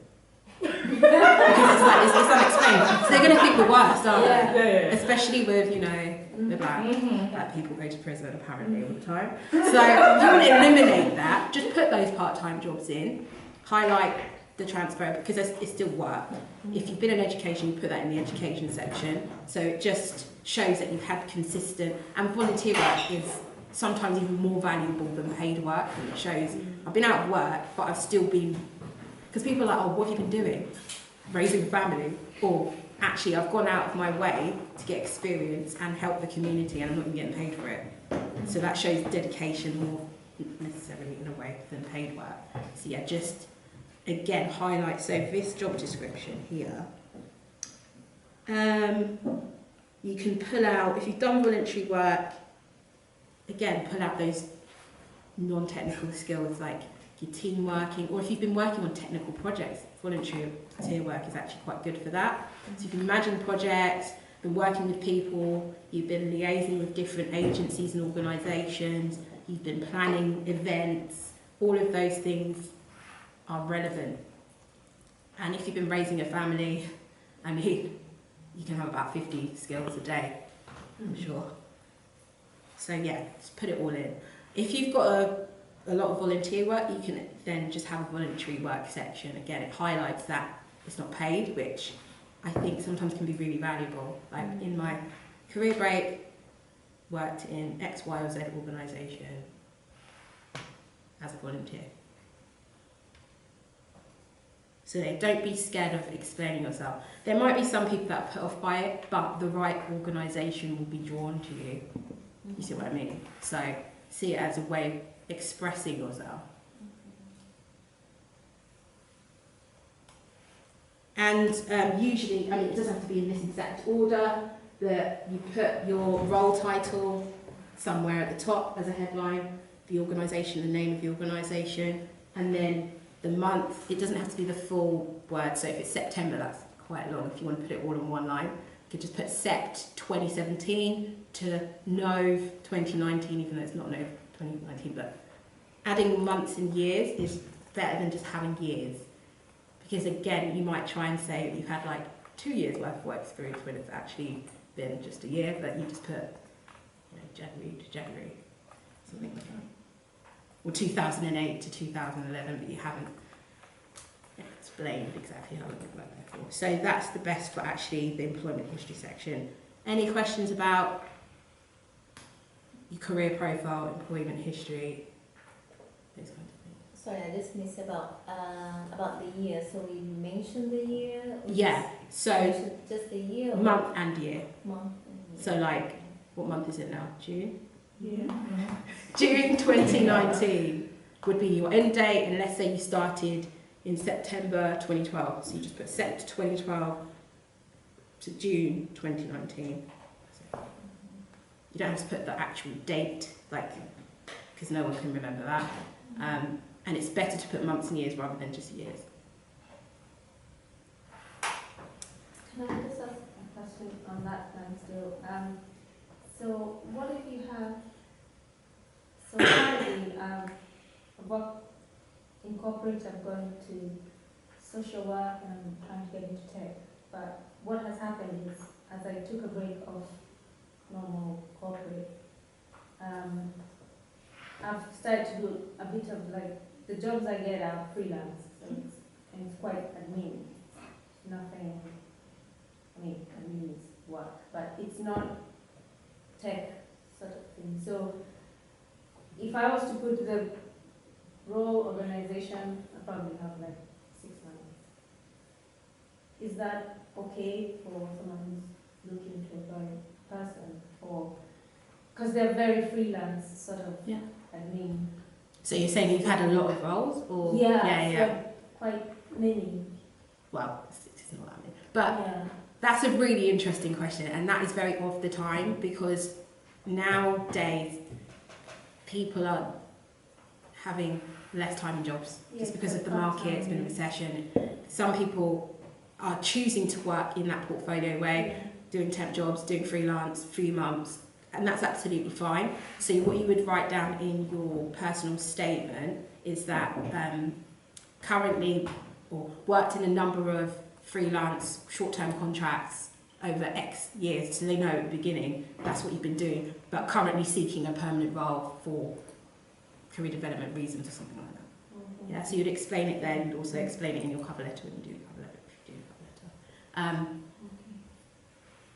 Because it's unexplained. So they're going to think the worst, aren't they? Especially with, the black people go to prison apparently all the time. So you want to eliminate that. Just put those part-time jobs in, highlight the transfer because it's still work. If you've been in education, you put that in the education section. So it just shows that you've had consistent, and volunteer work is sometimes even more valuable than paid work. And it shows I've been out of work, but I've still been, because people are like, oh, what have you been doing? Raising a family. Or actually, I've gone out of my way to get experience and help the community, and I'm not even getting paid for it. So that shows dedication more necessarily in a way than paid work. So yeah, just again highlight. So this job description here, you can pull out, if you've done voluntary work, again pull out those non-technical skills like your team working, or if you've been working on technical projects, volunteer work is actually quite good for that. So you can imagine projects, been working with people, you've been liaising with different agencies and organisations, you've been planning events, all of those things are relevant. And if you've been raising a family, I mean, you can have about 50 skills a day, I'm sure. So yeah, just put it all in. If you've got a lot of volunteer work, you can then just have a voluntary work section. Again, it highlights that it's not paid, which I think sometimes can be really valuable. Like in my career break, worked in X, Y, or Z organisation as a volunteer. So don't be scared of explaining yourself. There might be some people that are put off by it, but the right organisation will be drawn to you. You see what I mean? So see it as a way of expressing yourself. And usually, I mean, it doesn't have to be in this exact order, that you put your role title somewhere at the top as a headline, the organisation, the name of the organisation, and then the month. It doesn't have to be the full word, so if it's September, that's quite long. If you want to put it all in one line, you could just put Sept 2017 to Nov 2019, even though it's not Nov 2019, but adding months and years is better than just having years. Because again, you might try and say that you've had like 2 years worth of work experience when it's actually been just a year, but you just put January to January, something like that. Or 2008 to 2011, but you haven't explained exactly how long you've worked there for. So that's the best for actually the employment history section. Any questions about your career profile, employment history, those kinds of things? Sorry, I just missed about the year. So we mentioned the year. Yeah. So just the year. Or month and year. Month and So like, what month is it now? June? Yeah. June 2019 would be your end date, and let's say you started in September 2012. So you just put Sept 2012 to June 2019. So you don't have to put the actual date, like, because no one can remember that. And it's better to put months and years rather than just years. Can I just ask a question on that line still? So what if you have, so currently work in corporate, I'm going to social work and I'm trying to get into tech, but what has happened is, as I took a break of normal corporate, I've started to do a bit of like, the jobs I get are freelance, so it's quite admin, nothing, I mean, admin is work, but it's not tech sort of thing. So if I was to put the role organization, I probably have like 6 months. Is that okay for someone who's looking to employ a person? Or because they're very freelance sort of admin. So you're saying you've had a lot of roles, or Yeah. Quite many. Well, it's not that many, but that's a really interesting question, and that is very of the time, because nowadays people are having less time in jobs just because of the market. It's been a recession. Some people are choosing to work in that portfolio way, doing temp jobs, doing freelance, 3 months, and that's absolutely fine. So what you would write down in your personal statement is that currently, or worked in a number of freelance short-term contracts over X years, so they know at the beginning that's what you've been doing, but currently seeking a permanent role for career development reasons or something like that. Yeah, so you'd explain it there, you'd also explain it in your cover letter when you do your cover letter, if you do your cover letter.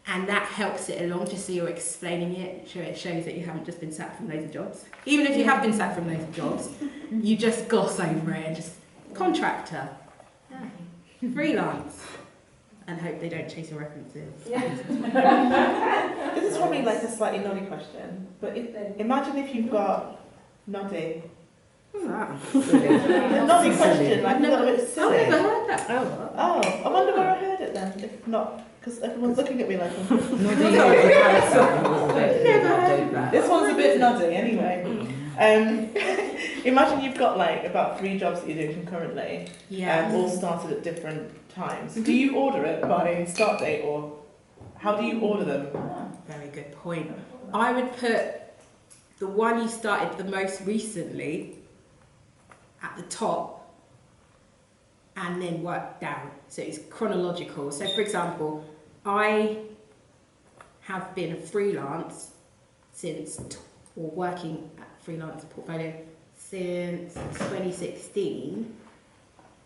And that helps it along, just so you're explaining it, it shows that you haven't just been sacked from loads of jobs. Even if you have been sacked from loads of jobs, you just gloss over it and just contractor, freelance, and hope they don't chase your references. This is probably like a slightly noddy question, but imagine if you've got noddy. What's that? A noddy question, like a little bit silly. I've never heard that. Oh, I wonder where I heard it then, if not, because everyone's looking at me like I'm... This one's a bit noddy anyway. Imagine you've got like about 3 jobs that you're doing concurrently, all started at different times. Do you order it by start date, or how do you order them? Very good point. I would put the one you started the most recently at the top and then work down. So it's chronological. So for example, I have been freelance since, or working at freelance portfolio since 2016,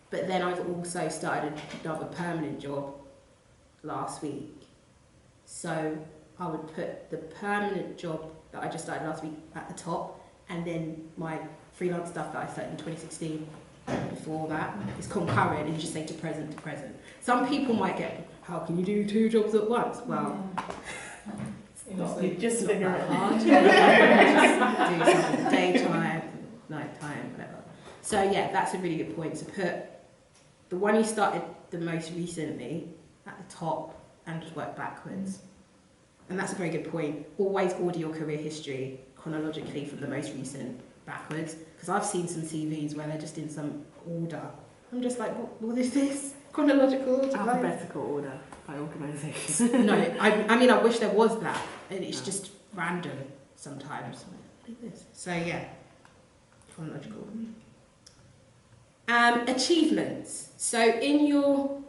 but then I've also started another permanent job last week. So I would put the permanent job that I just started last week at the top, and then my freelance stuff that I started in 2016 before that is concurrent, and you just say to present. Some people might get, how can you do 2 jobs at once? Well, You just figure it out. Just do something daytime, nighttime, whatever. So yeah, that's a really good point. So put the one you started the most recently at the top and just work backwards. And that's a very good point. Always order your career history chronologically from the most recent backwards, because I've seen some CVs where they're just in some order. I'm just like, what is this? Chronological order? Alphabetical order by organisation. No, I mean, I wish there was that. And it's just random sometimes. Like this. So yeah, chronological. Achievements. So in your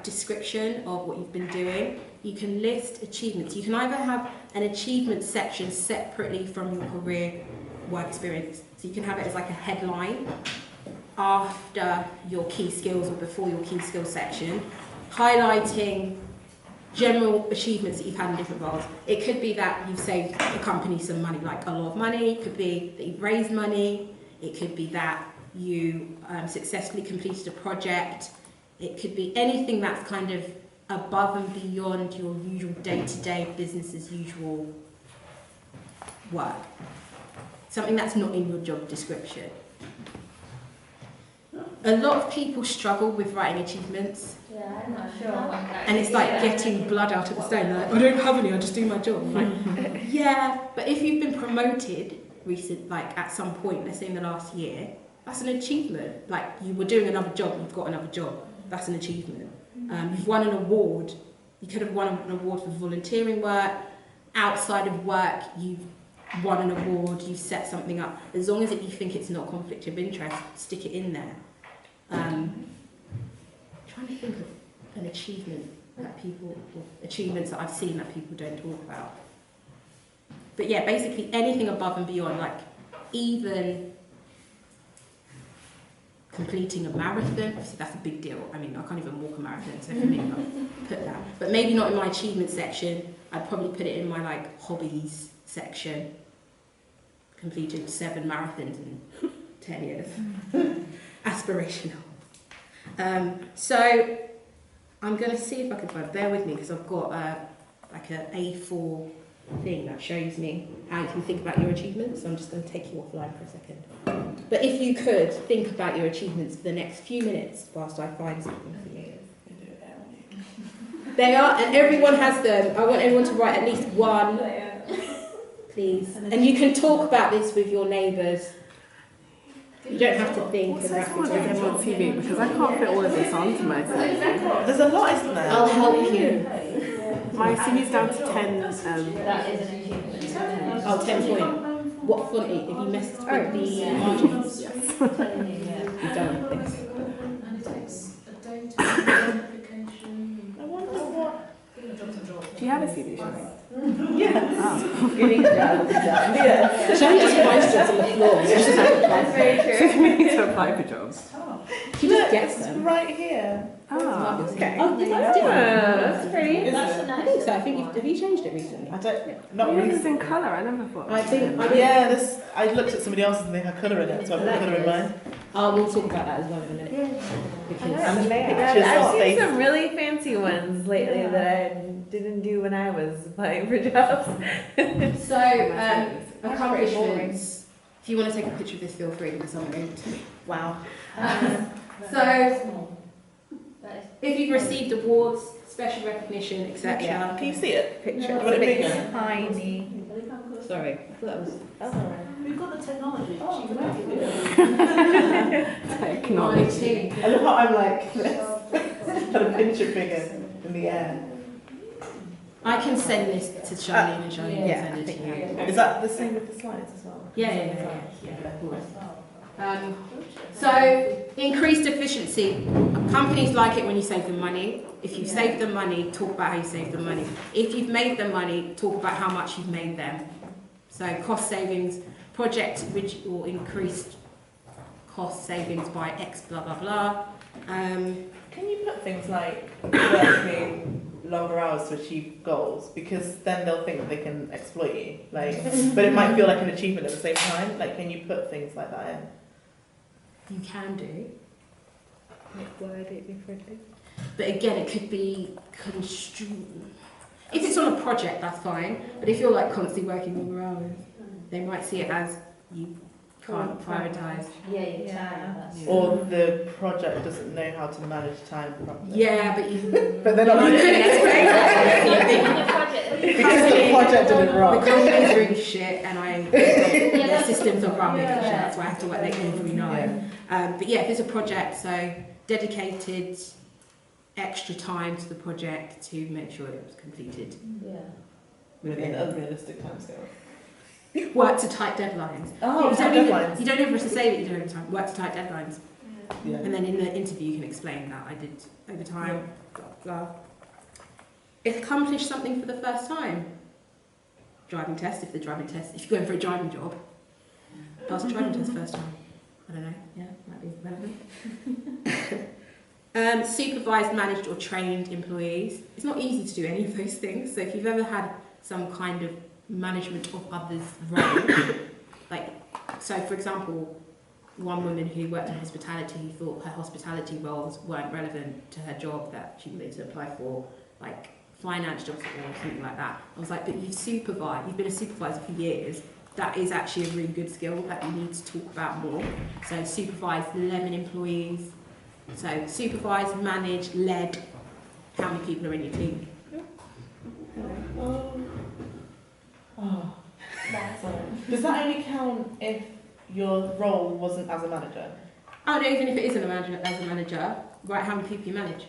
description of what you've been doing, you can list achievements. You can either have an achievement section separately from your career work experience. So you can have it as like a headline after your key skills or before your key skills section, highlighting general achievements that you've had in different roles. It could be that you've saved the company some money, like a lot of money. It could be that you've raised money. It could be that you successfully completed a project. It could be anything that's kind of above and beyond your usual day-to-day business as usual work. Something that's not in your job description. A lot of people struggle with writing achievements. Yeah, I'm not sure. And it's like getting blood out of the stone. Like, I don't have any, I just do my job. Like, yeah, but if you've been promoted like at some point, let's say in the last year, that's an achievement. Like, you were doing another job, you've got another job. That's an achievement. You've won an award. You could have won an award for volunteering work. Outside of work, you've won an award, you've set something up. As long as you think it's not conflict of interest, stick it in there. Trying to think of an achievement that people, or achievements that I've seen that people don't talk about. But yeah, basically anything above and beyond, like even completing a marathon, obviously that's a big deal. I mean, I can't even walk a marathon, so for me, I'll put that. But maybe not in my achievement section, I'd probably put it in my like hobbies section. Completed 7 marathons in 10 years. Aspirational. So I'm going to see if I can find, bear with me, because I've got like an A4 thing that shows me how you can think about your achievements. So I'm just going to take you offline for a second. But if you could think about your achievements for the next few minutes whilst I find something for you. They are, and everyone has them. I want everyone to write at least one, please. And you can talk about this with your neighbours. You don't have to think. What's this one on TV? Because I can't fit all of this onto my CV. There's a lot, isn't there? I'll help you. My CV's down to 10. That is an achievement. Oh, 10 point. What font? If you messed with the margins, you've done this. And it takes a day to do an application. I wonder what. Do you have a CV, Shelley? Yes. Oh. You need to Yeah. Shelley just finds jobs on the floor. She just has to apply. That's very true. So you need to apply for jobs. She just gets them. Right here. Oh, Okay. Oh, that's different. that's pretty. Is That's it? a I nice think so. I think have you changed it recently? I don't. Not Yours is recently. in colour. I never thought. I think. Yeah, this. I looked at somebody else's and they had colour in it, so I put colour in mine. Oh, we'll talk about that as well in a minute. Because And I've pictures of seen space. some really fancy ones lately that I didn't do when I was applying for jobs. So, accomplishments. If you want to take a picture of this, feel free, because I'm going to. Wow. So, if you've received awards, special recognition, etc. Yeah. Can you see it? Picture. I've got it bigger. Tiny. Sorry, I thought that was. That's alright. We've got the technology. She can make it. Technology. I love how I'm like got a picture figure in the air. I can send this to Charlene and Charlene yeah, can send it to you. Is that the same with the slides as well? Yeah, of course. So, increased efficiency. Companies like it when you save them money. If you've saved them money, talk about how you saved them money. If you've made them money, talk about how much you've made them. So, cost savings, project which will increase cost savings by X blah blah blah. Can you put things like working longer hours to achieve goals? Because then they'll think that they can exploit you. Like, but it might feel like an achievement at the same time. Like, can you put things like that in? You can do. Word it differently. But again, it could be construed. If it's on a project, that's fine. But if you're like constantly working longer hours, they might see it as you can't prioritise. Yeah, your time. That's Or the project doesn't know how to manage time properly. Yeah, but you. But they're not You really could explain that. because the project did it The wrong. company's doing shit, and their systems are rubbish. And that's why I have to work late every night. But yeah, if it's a project, so dedicated extra time to the project to make sure it was completed. Yeah. Within unrealistic timescale. Work to tight deadlines. Oh, you tight don't deadlines. You don't ever have to say that you do overtime. Work to tight deadlines. Yeah. And then in the interview, you can explain that I did overtime, blah, blah. Accomplish something for the first time. Driving test, if you're going for a driving job. Pass the driving test first time. I don't know, yeah, might be relevant. Supervised, managed or trained employees. It's not easy to do any of those things. So if you've ever had some kind of management of others role, like, so for example, one woman who worked in hospitality thought her hospitality roles weren't relevant to her job that she wanted to apply for, like finance jobs or something like that. I was like, but you've been a supervisor for years. That is actually a really good skill that you need to talk about more. So supervise 11 employees. So supervise, manage, led. How many people are in your team? Does that only count if your role wasn't as a manager? Oh no, even if it isn't as a manager, write how many people you manage.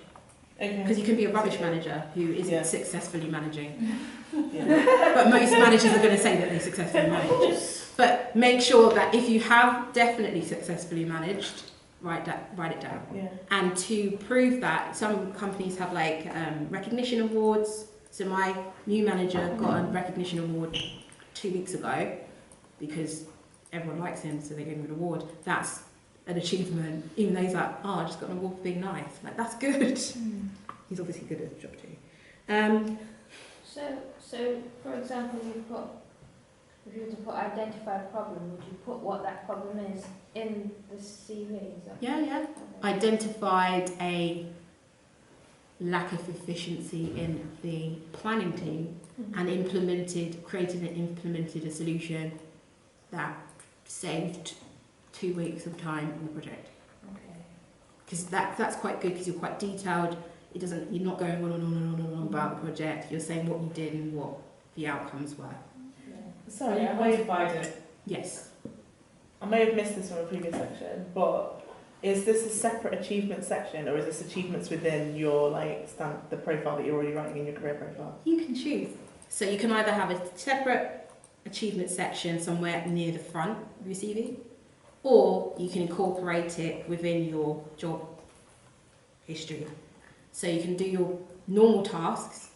Because you can be a rubbish manager who isn't successfully managing. But most managers are going to say that they successfully manage. But make sure that if you have definitely successfully managed, write it down. Yeah. And to prove that, some companies have like recognition awards. So my new manager got a recognition award 2 weeks ago because everyone likes him, so they gave him an award. That's an achievement, even though he's like, oh, I just got an award for being nice. Like, that's good. He's obviously good at the job too. So for example, if you were to put identify a problem, would you put what that problem is in the CV? Yeah. Identified a lack of efficiency in the planning team and created and implemented a solution that saved 2 weeks of time on the project. Okay. Because that's quite good because you're quite detailed. You're not going on and on and on and on about the project. You're saying what you did and what the outcomes were. Yeah. Sorry, I quantified it. Yes. I may have missed this from a previous section, but is this a separate achievement section, or is this achievements within your the profile that you're already writing in your career profile? You can choose. So you can either have a separate achievement section somewhere near the front of your CV, or you can incorporate it within your job history. So you can do your normal tasks,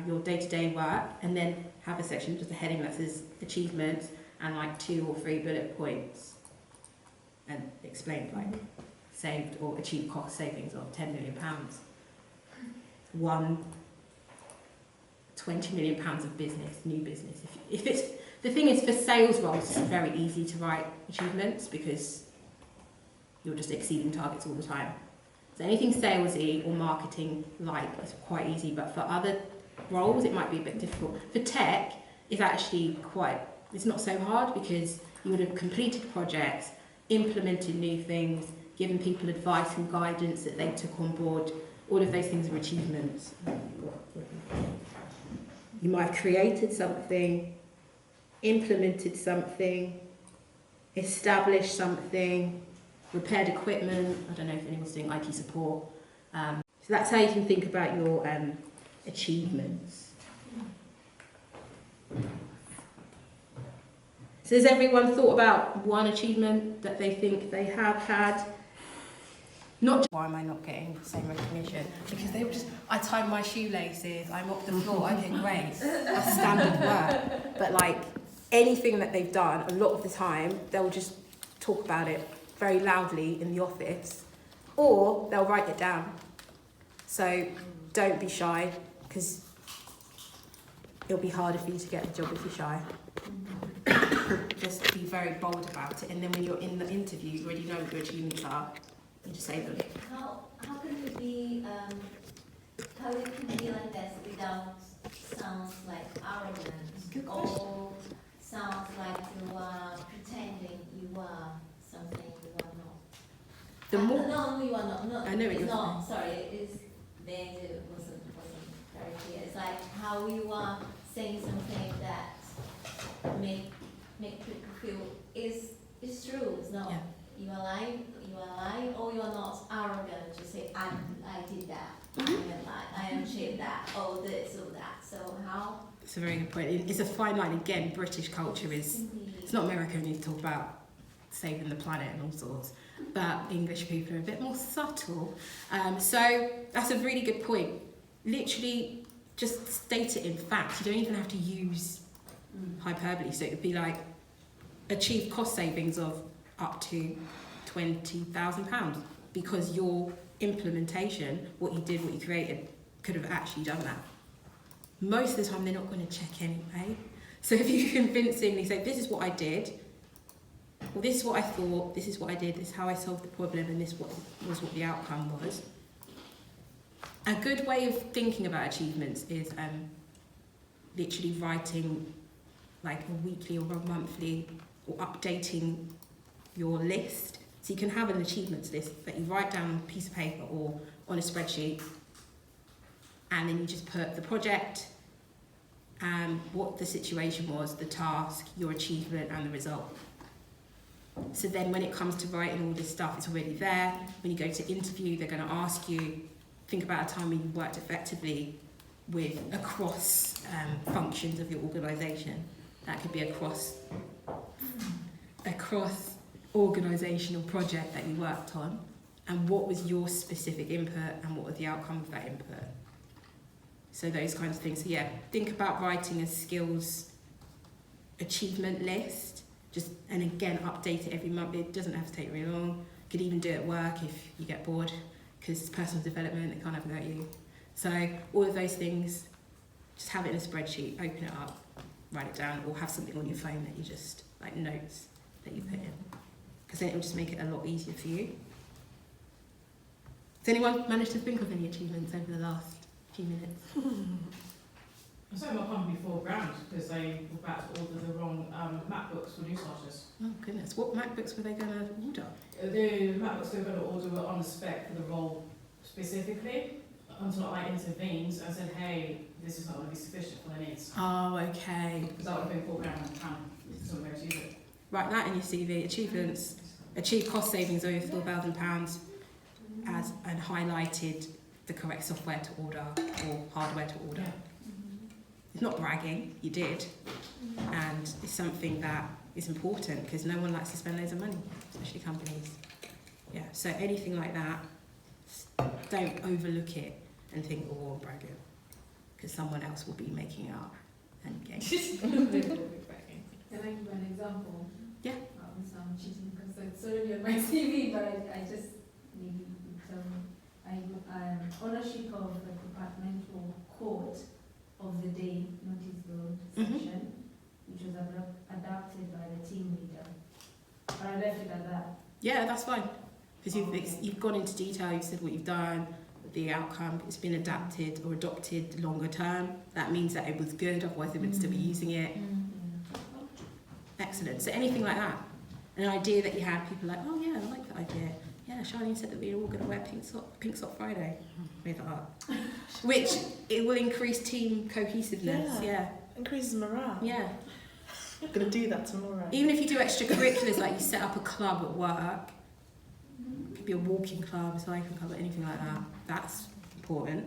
your day-to-day work, and then have a section, just a heading that says achievements and like 2 or 3 bullet points and explain like saved or achieved cost savings of £10 million. Won £20 million of business, new business. If it's the thing is, for sales roles, it's very easy to write achievements because you're just exceeding targets all the time. So anything salesy or marketing is quite easy, but for other roles it might be a bit difficult. For tech, it's actually it's not so hard because you would have completed projects, implemented new things, given people advice and guidance that they took on board. All of those things are achievements. You might have created something, implemented something, established something, repaired equipment. I don't know if anyone's doing IT support. So that's how you can think about your achievements. So has everyone thought about one achievement that they think they have had? Not just, why am I not getting the same recognition? Because they were just, I tied my shoelaces, I mopped the floor, okay, great. That's standard work. But anything that they've done, a lot of the time, they'll just talk about it very loudly in the office, or they'll write it down. So don't be shy, because it'll be harder for you to get the job if you're shy. Just be very bold about it, and then when you're in the interview, you already know what your achievements are. You just say them. How can you be like this without sounds like arrogant or sounds like you are pretending you are something you are not? No, you are not. No, I know what you're saying. Sorry, it wasn't very clear. It's like how you are saying something that make people feel is true. It's not. Yeah. You are lying, or you are not arrogant to say, I did that, I achieved that, or this or that. So how? It's a very good point. It's a fine line. Again, British culture it's not America, and you talk about saving the planet and all sorts, but English people are a bit more subtle. So that's a really good point. Literally, just state it in fact. You don't even have to use hyperbole. So it would be like, achieve cost savings of up to £20,000 because your implementation, what you did, what you created, could have actually done that. Most of the time they're not going to check anyway. So if you convincingly say, this is what I did, well, this is what I thought, this is what I did, this is how I solved the problem, and this was what the outcome was, A good way of thinking about achievements is literally writing like a weekly or a monthly or updating your list. So you can have an achievements list that you write down on a piece of paper or on a spreadsheet, and then you just put the project, what the situation was, the task, your achievement and the result. So then when it comes to writing all this stuff, it's already there. When you go to interview, they're going to ask you, think about a time when you worked effectively with across functions of your organisation. That could be across organisational project that you worked on, and what was your specific input and what was the outcome of that input. So those kinds of things. So yeah, think about writing a skills achievement list. And again, update it every month. It doesn't have to take really long. You could even do it at work if you get bored, because it's personal development, it can't have without you. So all of those things, just have it in a spreadsheet, open it up, write it down, or have something on your phone that you just, like notes that you put in. Because then it will just make it a lot easier for you. Has anyone managed to think of any achievements over the last few minutes? I set my company £4,000 because they were about to order the wrong MacBooks for new starters. Oh goodness, what MacBooks were they going to order? The MacBooks they were going to order were on the spec for the role specifically, until I intervened and said, hey, this is not going to be sufficient for their needs. Oh, okay. Because that would have been £4,000 somewhere to use it. Write that in your CV, achievements, achieve cost savings over £4,000 and highlighted the correct software to order or hardware to order. Yeah. It's not bragging, you did, and it's something that is important because no one likes to spend loads of money, especially companies. Yeah, so anything like that, don't overlook it and think, oh, I'm bragging, because someone else will be making it up and getting it. Can I give an example? Yeah. Some cheating, because it's already on my CV, but I just maybe tell me. Ownership of the departmental court of the day notice board section, which was adapted by the team leader. But I left it at that. Yeah, that's fine. Because you've gone into detail, you've said what you've done, the outcome, it's been adapted or adopted longer term. That means that it was good, otherwise they would still be using it. Excellent. So anything like that. An idea that you had, people like, oh yeah, I like that idea. Yeah, Charlene said that we were all going to wear Pink Sock Friday. Made that up. Which, it will increase team cohesiveness, yeah. Increases morale. Yeah. I'm going to do that tomorrow. Even if you do extracurriculars, like you set up a club at work, it could be a walking club, a cycling club, or anything like that. That's important.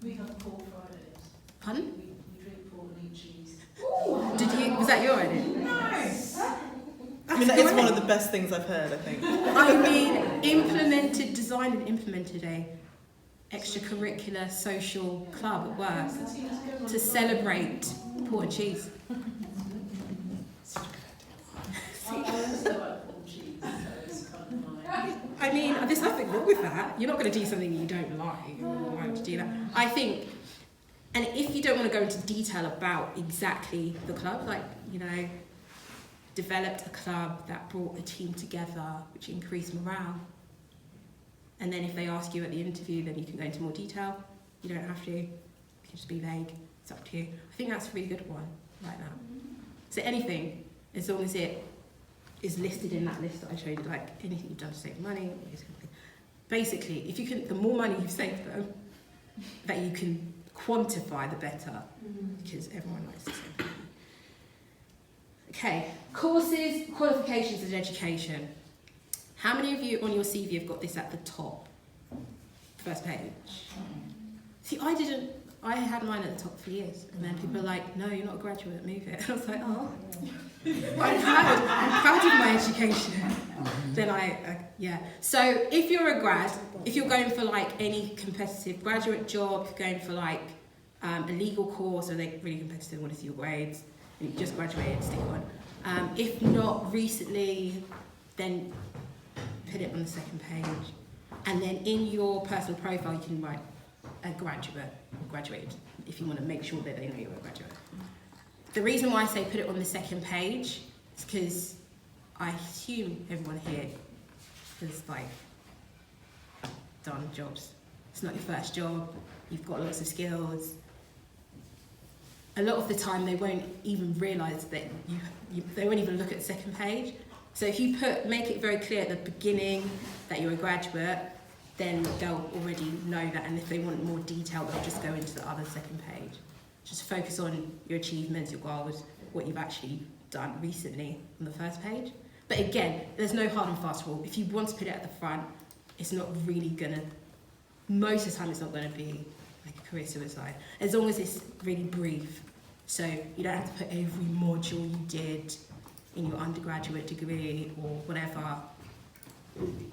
We have Port Fridays. Pardon? We drink port and eat cheese. Was that your idea? Nice! I mean, that is one of the best things I've heard, I think. I mean, designed and implemented a extracurricular social club at work to celebrate port and cheese. I mean, there's nothing wrong with that. You're not going to do something you don't like. You're right to do that. I think, and if you don't want to go into detail about exactly the club, like, you know, developed a club that brought the team together, which increased morale. And then if they ask you at the interview, then you can go into more detail. You don't have to. You can just be vague. It's up to you. I think that's a really good one, like that. So anything, as long as it is listed in that list that I showed you, like anything you've done to save money, basically, if you can, the more money you've saved them, that you can quantify, the better, because everyone likes to save money. Okay, courses, qualifications and education. How many of you on your CV have got this at the top? First page. See, I had mine at the top for years, and then people are like, no, you're not a graduate, move it. And I was like, oh, I'm proud of my education. Then yeah. So if you're a grad, if you're going for like any competitive graduate job, if you're going for like a legal course, or they're really competitive, want to see your grades, and you just graduated, stick on. If not recently, then put it on the second page. And then in your personal profile, you can write a graduate, or graduated, if you want to make sure that they know you're a graduate. The reason why I say put it on the second page is because I assume everyone here has like done jobs it's not your first job, you've got lots of skills. A lot of the time they won't even realise that they won't even look at the second page. So if you make it very clear at the beginning that you're a graduate, then they'll already know that, and if they want more detail, they'll just go into the other second page. Just focus on your achievements, your goals, what you've actually done recently on the first page. But again, there's no hard and fast rule. If you want to put it at the front, it's not really gonna, most of the time it's not gonna be like a career suicide, as long as it's really brief. So you don't have to put every module you did in your undergraduate degree or whatever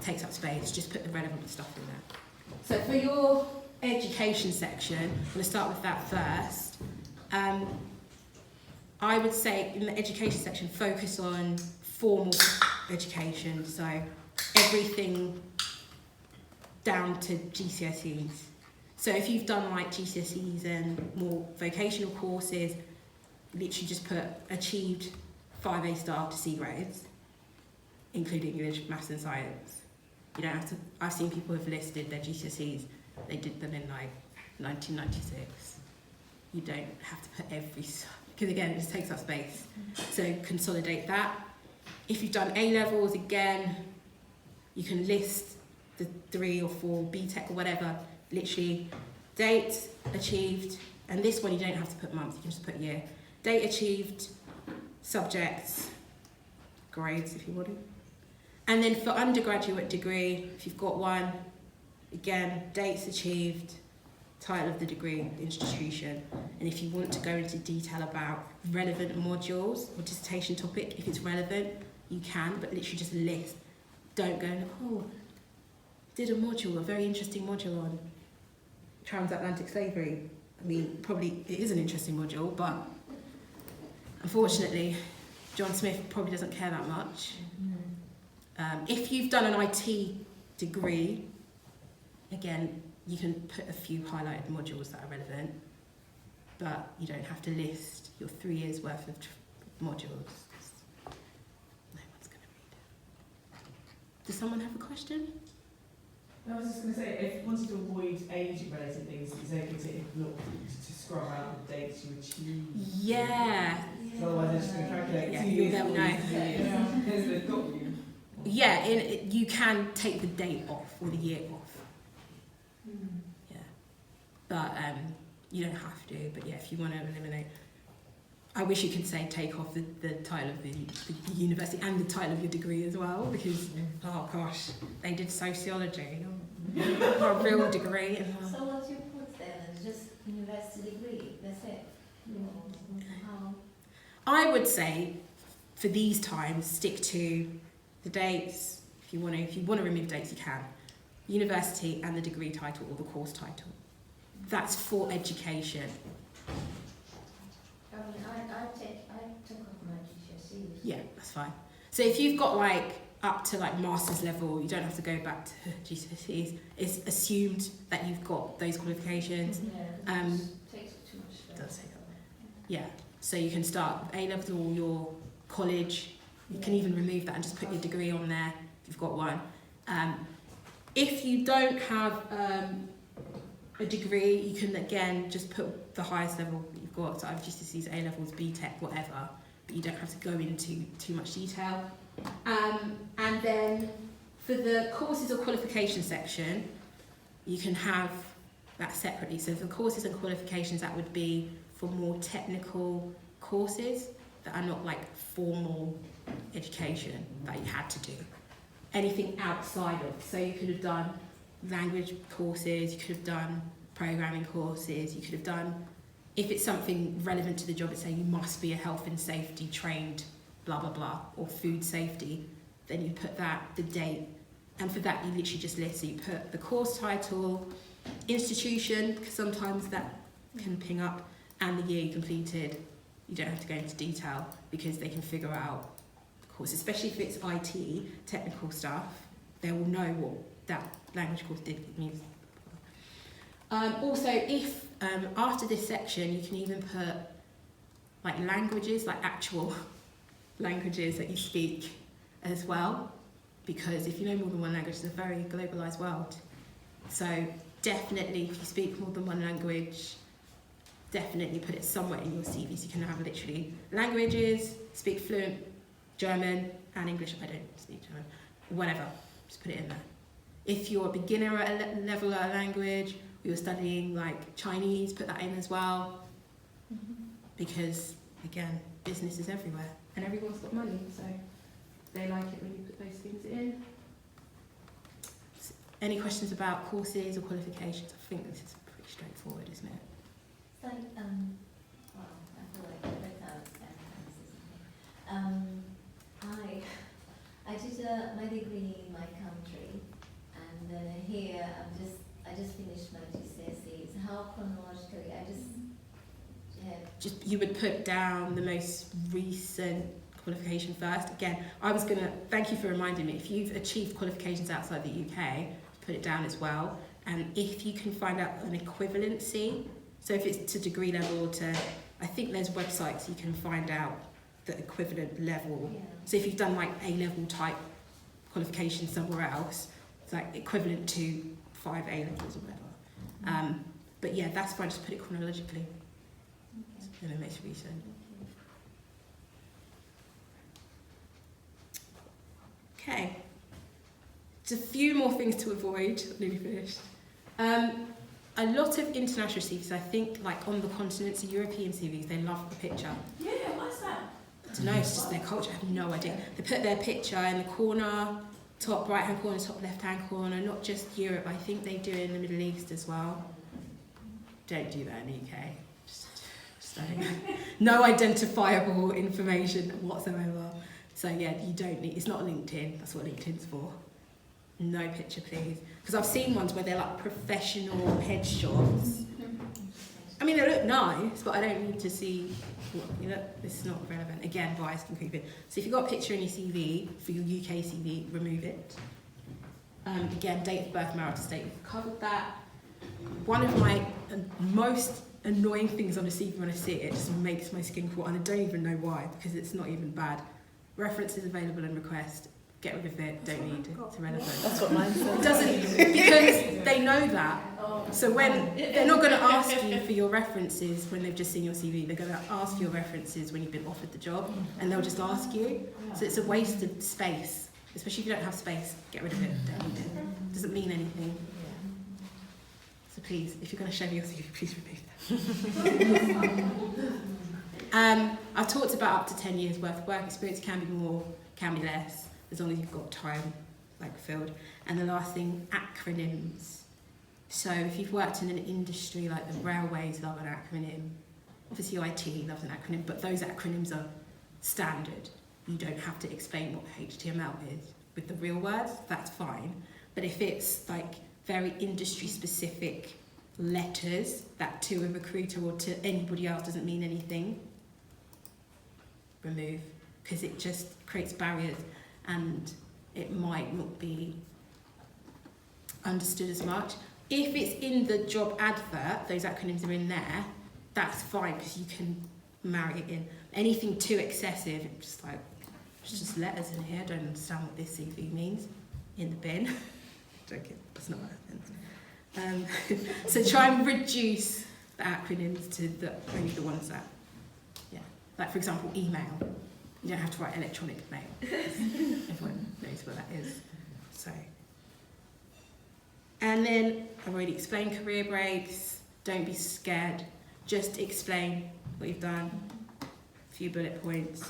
takes up space, just put the relevant stuff in there. So for your education section, I'm going to start with that first. I would say in the education section, focus on formal education, so everything down to GCSEs. So if you've done like GCSEs and more vocational courses, literally just put achieved 5A star to C grades, including English, Maths and Science. You don't have to, I've seen people who've listed their GCSEs, they did them in like 1996. You don't have to put every, because again, it just takes up space. So consolidate that. If you've done A-levels, again, you can list the 3 or 4 BTEC or whatever, literally date achieved, and this one you don't have to put months, you can just put year. Date achieved, subjects, grades if you want to. And then for undergraduate degree, if you've got one, again, dates achieved, title of the degree, institution. And if you want to go into detail about relevant modules or dissertation topic, if it's relevant, you can, but literally just list. Don't go, oh, did a module, a very interesting module on transatlantic slavery. I mean, probably it is an interesting module, but unfortunately, John Smith probably doesn't care that much. If you've done an IT degree, again, you can put a few highlighted modules that are relevant, but you don't have to list your 3 years worth of modules. No one's going to read it. Does someone have a question? I was just going to say, if you wanted to avoid age-related things, it's okay to look to scrub out the dates you achieved. Yeah. Otherwise, they're just going to calculate 2 you'll years. never know. Because they've got you. Yeah, you can take the date off or the year off. Yeah, but you don't have to. But yeah, if you want to eliminate, I wish you could say take off the title of the university and the title of your degree as well, because oh gosh, they did sociology, or a real degree. So what you put there is just university degree. That's it. I would say for these times, stick to the dates. If you want to remove dates, you can. University and the degree title or the course title. That's for education. I mean, I took off my GCSEs. Yeah, that's fine. So if you've got like up to like master's level, you don't have to go back to GCSEs. It's assumed that you've got those qualifications. Yeah, takes too much space. Does take up. Yeah, so you can start with A-levels or your college. You can even remove that and just put your degree on there if you've got one. If you don't have a degree, you can again just put the highest level that you've got, so I've just GCSEs, A-levels, BTEC, whatever, but you don't have to go into too much detail. And then for the courses or qualifications section, you can have that separately. So for courses and qualifications, that would be for more technical courses that are not like formal education that you had to do. Anything outside of, so you could have done language courses, you could have done programming courses, you could have done, if it's something relevant to the job, it's saying you must be a health and safety trained blah blah blah, or food safety, then you put that, the date, and for that you literally just list, so you put the course title, institution, because sometimes that can ping up, and the year you completed. You don't have to go into detail because they can figure out the course, especially if it's IT, technical stuff, they will know what that language course did mean. Also, if after this section, you can even put like languages, like actual languages that you speak as well, because if you know more than one language, it's a very globalised world. So definitely, if you speak more than one language, definitely put it somewhere in your CV so you can have literally languages, speak fluent German and English. I don't speak German, whatever, just put it in there. If you're a beginner at a level of a language, or you're studying like Chinese, put that in as well. Because again, business is everywhere and everyone's got money, so they like it when you put those things in. Any questions about courses or qualifications? I think this is pretty straightforward, isn't it? It's like, well, I feel like every time it's I did my degree in my country, and then here I just finished my GCSEs. How chronologically? Just you would put down the most recent qualification first. Again, I was gonna thank you for reminding me. If you've achieved qualifications outside the UK, put it down as well. And if you can find out an equivalency, so if it's to degree level to, I think there's websites you can find out the equivalent level. Yeah. So if you've done like A-level type qualification somewhere else, it's like equivalent to 5 A-levels or whatever. But yeah, that's fine, just put it chronologically. And it makes research. Okay. Just a few more things to avoid. Nearly finished. A lot of international CVs, I think, like on the continents, European CVs, they love the picture. Yeah, what's that? I don't know, it's just their culture. I have no idea. They put their picture in the corner, top right-hand corner, top left-hand corner. Not just Europe. I think they do it in the Middle East as well. Don't do that in the UK. No identifiable information whatsoever. So yeah, you don't need, it's not LinkedIn, that's what LinkedIn's for. No picture please. Because I've seen ones where they're like professional headshots. I mean, they look nice, but I don't need to see, this is not relevant. Again, bias can creep in. So if you've got a picture in your CV, for your UK CV, remove it. Again, date of birth, marital state, we've covered that. One of my most annoying things on a CV when I see it, just makes my skin crawl, and I don't even know why, because it's not even bad. References available and request, get rid of it, don't need it, it's irrelevant. That's what mine says. It doesn't, because they know that. So when, they're not going to ask you for your references when they've just seen your CV, they're going to ask for your references when you've been offered the job, and they'll just ask you. So it's a waste of space, especially if you don't have space, get rid of it, don't need it. Doesn't mean anything. So please, if you're going to show me your CV, please remove that. I've talked about up to 10 years worth of work experience. Can be more, can be less, as long as you've got time like filled. And the last thing, acronyms. So if you've worked in an industry like the railways, love an acronym. Obviously IT loves an acronym, but those acronyms are standard. You don't have to explain what HTML is with the real words, that's fine. But if it's like very industry specific letters that to a recruiter or to anybody else doesn't mean anything, remove, because it just creates barriers and it might not be understood as much. If it's in the job advert, those acronyms are in there, that's fine because you can marry it in. Anything too excessive, it's just like, it's just letters in here, I don't understand what this CV means, in the bin. Joking, that's not what happens. So try and reduce the acronyms to only the ones that, like for example, email. You don't have to write electronic mail. Everyone knows what that is. So, and then I've already explained career breaks. Don't be scared. Just explain what you've done. A few bullet points.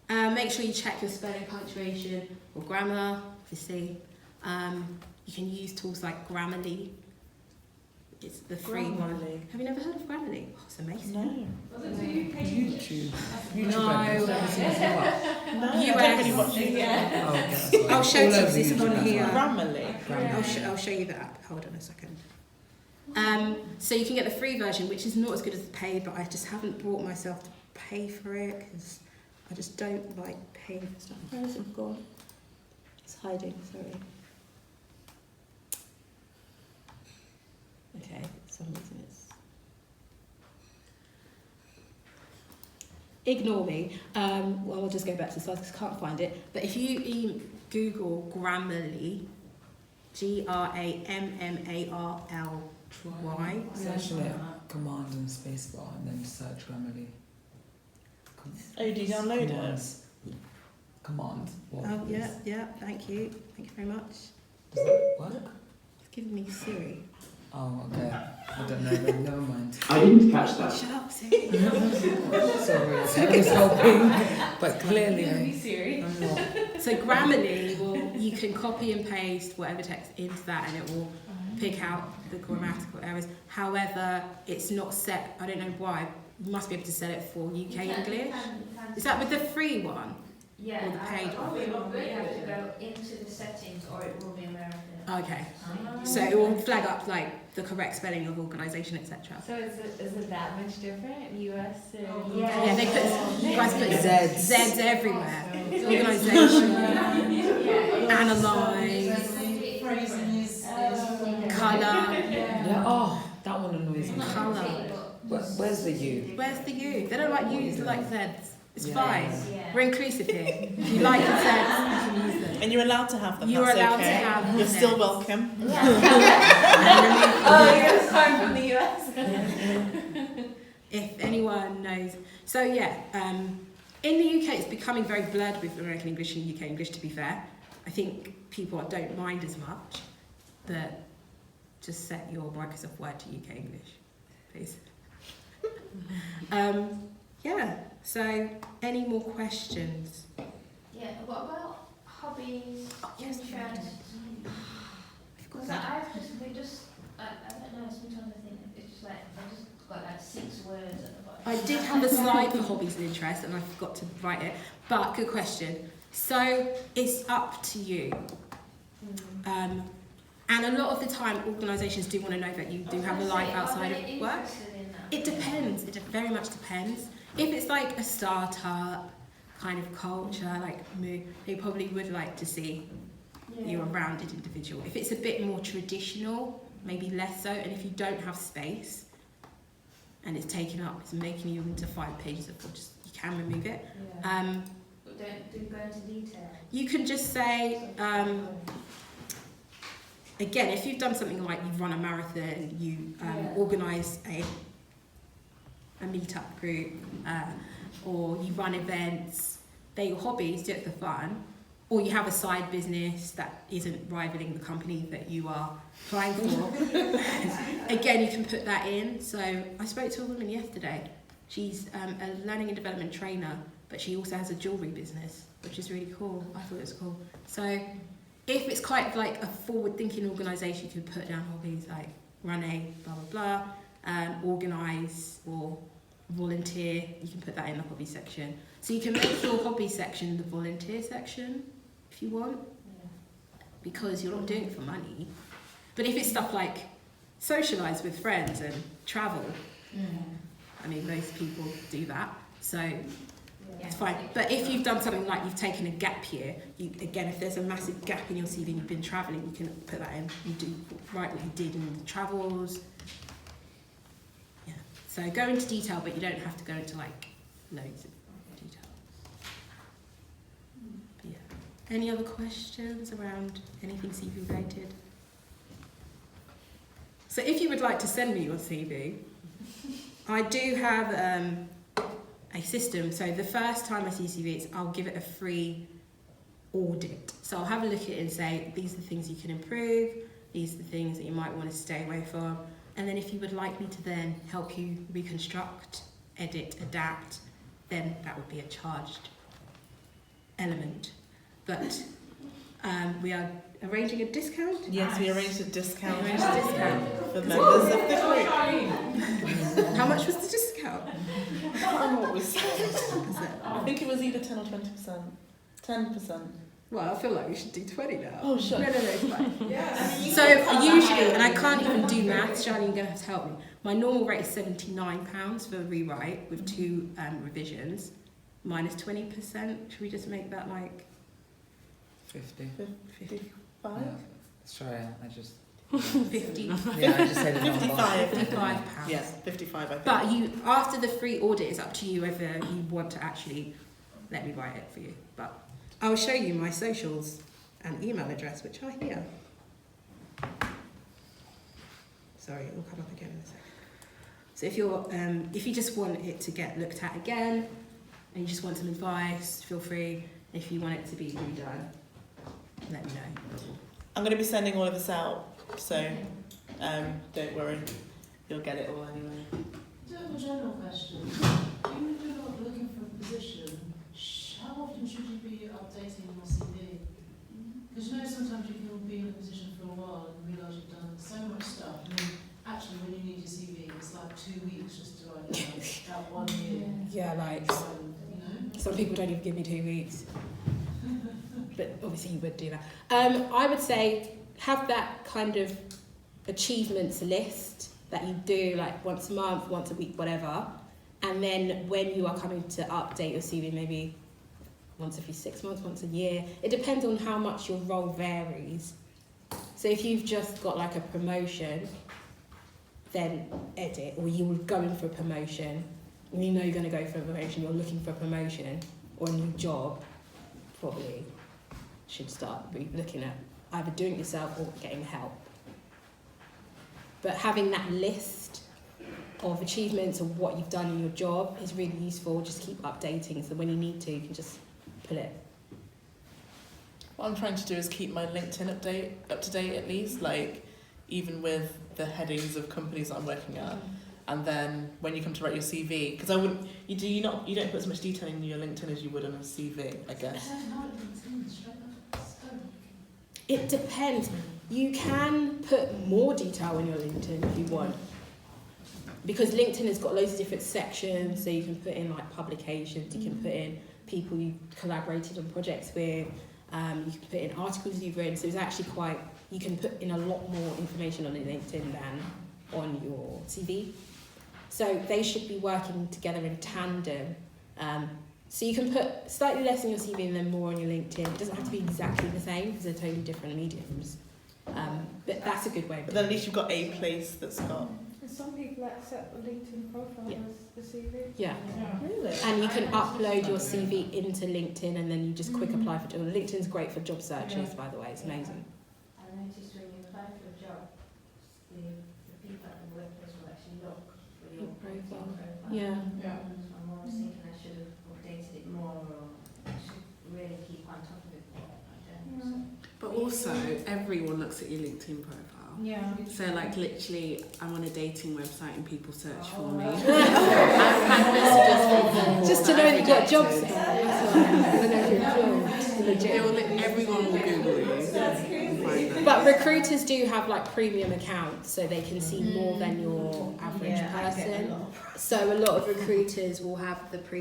Make sure you check your spelling, punctuation, or grammar. Obviously, you can use tools like Grammarly. It's the free one. Have you never heard of Grammarly? Oh, it's amazing. No. Was it the UK? YouTube. No, US. I don't really watch it. Yeah. I'll show you if this on here. Grammarly. I'll show you the app. Hold on a second. So you can get the free version, which is not as good as the paid, but I just haven't brought myself to pay for it because I just don't like paying for stuff. Where has it gone? It's hiding, sorry. Okay, for some reason it's... Ignore me. Well, I'll just go back to the slides because I can't find it. But if you Google Grammarly, Grammarly. Search it, command and spacebar, and then search Grammarly. Oh, do you download it? Command. Oh, yeah, thank you. Thank you very much. Does that work? It's giving me Siri. Oh, okay. I don't know, then never mind. I didn't catch that. Shut up, Siri. Sorry, Siri's helping, but clearly Siri. I'm not. So Grammarly, you can copy and paste whatever text into that and it will pick out the grammatical errors. However, it's not set, I don't know why, you must be able to set it for UK English. Is that with the free one? Yeah, or the paid one? you have to go into the settings or it will be American. Okay. So it will flag up like the correct spelling of organisation, etc. So is it that much different? US or Yeah, they put you guys put Zs. Zs everywhere. Organisation, analyse, colour. Yeah, oh, that one annoys me. Colour. Where's the U? Where's the U? They don't like U's, they like Zs. It's Yeah. fine. Yeah. We're inclusive here. If you like the Zs, you can use them. And you're allowed to have them. You are that's allowed okay. to have You're them. still welcome. Oh, you're fine from the US. If anyone knows. So yeah, in the UK it's becoming very blurred with American English and UK English, to be fair. I think people don't mind as much, but just set your Microsoft Word to UK English, please. Yeah, so any more questions? Yeah, what about hobbies, yes, interests? Because I don't know, sometimes I think it's just like, I've just got like 6 words at the bottom. I did have a slide for hobbies and interests and I forgot to write it, but good question. So it's up to you. And a lot of the time organisations do want to know that you do have a life outside of work. It depends, it very much depends. If it's like a startup kind of culture, like they probably would like to see you're a rounded individual. If it's a bit more traditional, maybe less so, and if you don't have space and it's taken up, it's making you into 5 pages of just you can remove it. But don't go into detail. You can just say, again, if you've done something like you've run a marathon, you organise a meetup group, or you run events, they're your hobbies, do it for fun, or you have a side business that isn't rivaling the company that you are applying for. Again, you can put that in. So I spoke to a woman yesterday. She's a learning and development trainer, but she also has a jewellery business, which is really cool. I thought it was cool. So if it's quite like a forward-thinking organisation, you can put down hobbies like run a blah, blah, blah, organise or volunteer. You can put that in the hobby section. So you can make your hobby section the volunteer section if you want, because you're not doing it for money. But if it's stuff like socialise with friends and travel, I mean, most people do that, so it's fine. But if you've done something like you've taken a gap year, again, if there's a massive gap in your CV and you've been travelling, you can put that in. You do write what you did in the travels. Yeah. So go into detail, but you don't have to go into like loads of detail. But yeah. Any other questions around anything CV related? So if you would like to send me your CV, I do have a system. So the first time I see CVs, I'll give it a free audit. So I'll have a look at it and say, these are the things you can improve, these are the things that you might want to stay away from. And then if you would like me to then help you reconstruct, edit, adapt, then that would be a charged element. But we are arranging a discount? Yes, we arranged a discount. We arranged a discount. For members of the group. How much was the discount? I can't remember what we said. I think it was either 10 or 20%. 10%. Well, I feel like we should do 20 now. Oh, sure. No, it's fine. Yes. So usually, and I can't even do maths, Charlie, you're going to have to help me. My normal rate is £79 for a rewrite with 2 revisions, minus 20%. Should we just make that like 50. 55? Yeah. Sorry, I just... 50? Yeah, I just said a number. £55. £55. Yes, 55, I think. But you, after the free audit, it's up to you whether you want to actually let me write it for you. But I'll show you my socials and email address, which are here. Sorry, it will come up again in a second. So if you just want it to get looked at again, and you just want some advice, feel free. If you want it to be redone, let me know. I'm going to be sending all of this out, so don't worry, you'll get it all anyway. Do you have a general question? Even if you're not looking for a position, how often should you be updating your CV? Because you know sometimes you can be in a position for a while and realise you've done so much stuff, and then actually when you need your CV, it's like 2 weeks just to write down that 1 year. Yeah, like some people don't even give me 2 weeks. But obviously you would do that. I would say have that kind of achievements list that you do like once a month, once a week, whatever. And then when you are coming to update your CV, maybe once every 6 months, once a year. It depends on how much your role varies. So if you've just got like a promotion, then edit, or you were going for a promotion, and you know you're going to go for a promotion, you're looking for a promotion or a new job, probably should start looking at either doing it yourself or getting help. But having that list of achievements of what you've done in your job is really useful. Just keep updating, so when you need to, you can just put it. What I'm trying to do is keep my LinkedIn up to date at least, like even with the headings of companies that I'm working at. And then when you come to write your CV, because you don't put as much detail in your LinkedIn as you would on a CV, I guess. It depends. You can put more detail in your LinkedIn if you want, because LinkedIn has got loads of different sections. So you can put in like publications, you can put in people you collaborated on projects with, you can put in articles you've written. So it's actually you can put in a lot more information on your LinkedIn than on your CV. So they should be working together in tandem. So you can put slightly less in your CV and then more on your LinkedIn. It doesn't have to be exactly the same because they're totally different mediums. But that's a good way. But then at least you've got a place that's got... And some people accept a LinkedIn profile as the CV. Yeah. Really? And you can upload your CV into LinkedIn and then you just quick apply for jobs. LinkedIn's great for job searches, by the way. It's amazing. I noticed when you apply for a job, the people at the workplace will actually look for your profile. Yeah. I'm always thinking I should have updated it more, or I should really keep on top of it more. I don't. But also, everyone looks at your LinkedIn profile. Yeah. So, like, literally, I'm on a dating website and people search for me. Just to know that you've got jobs. Everyone will Google you. But recruiters do have like premium accounts, so they can see more than your average person. So a lot of recruiters will have the premium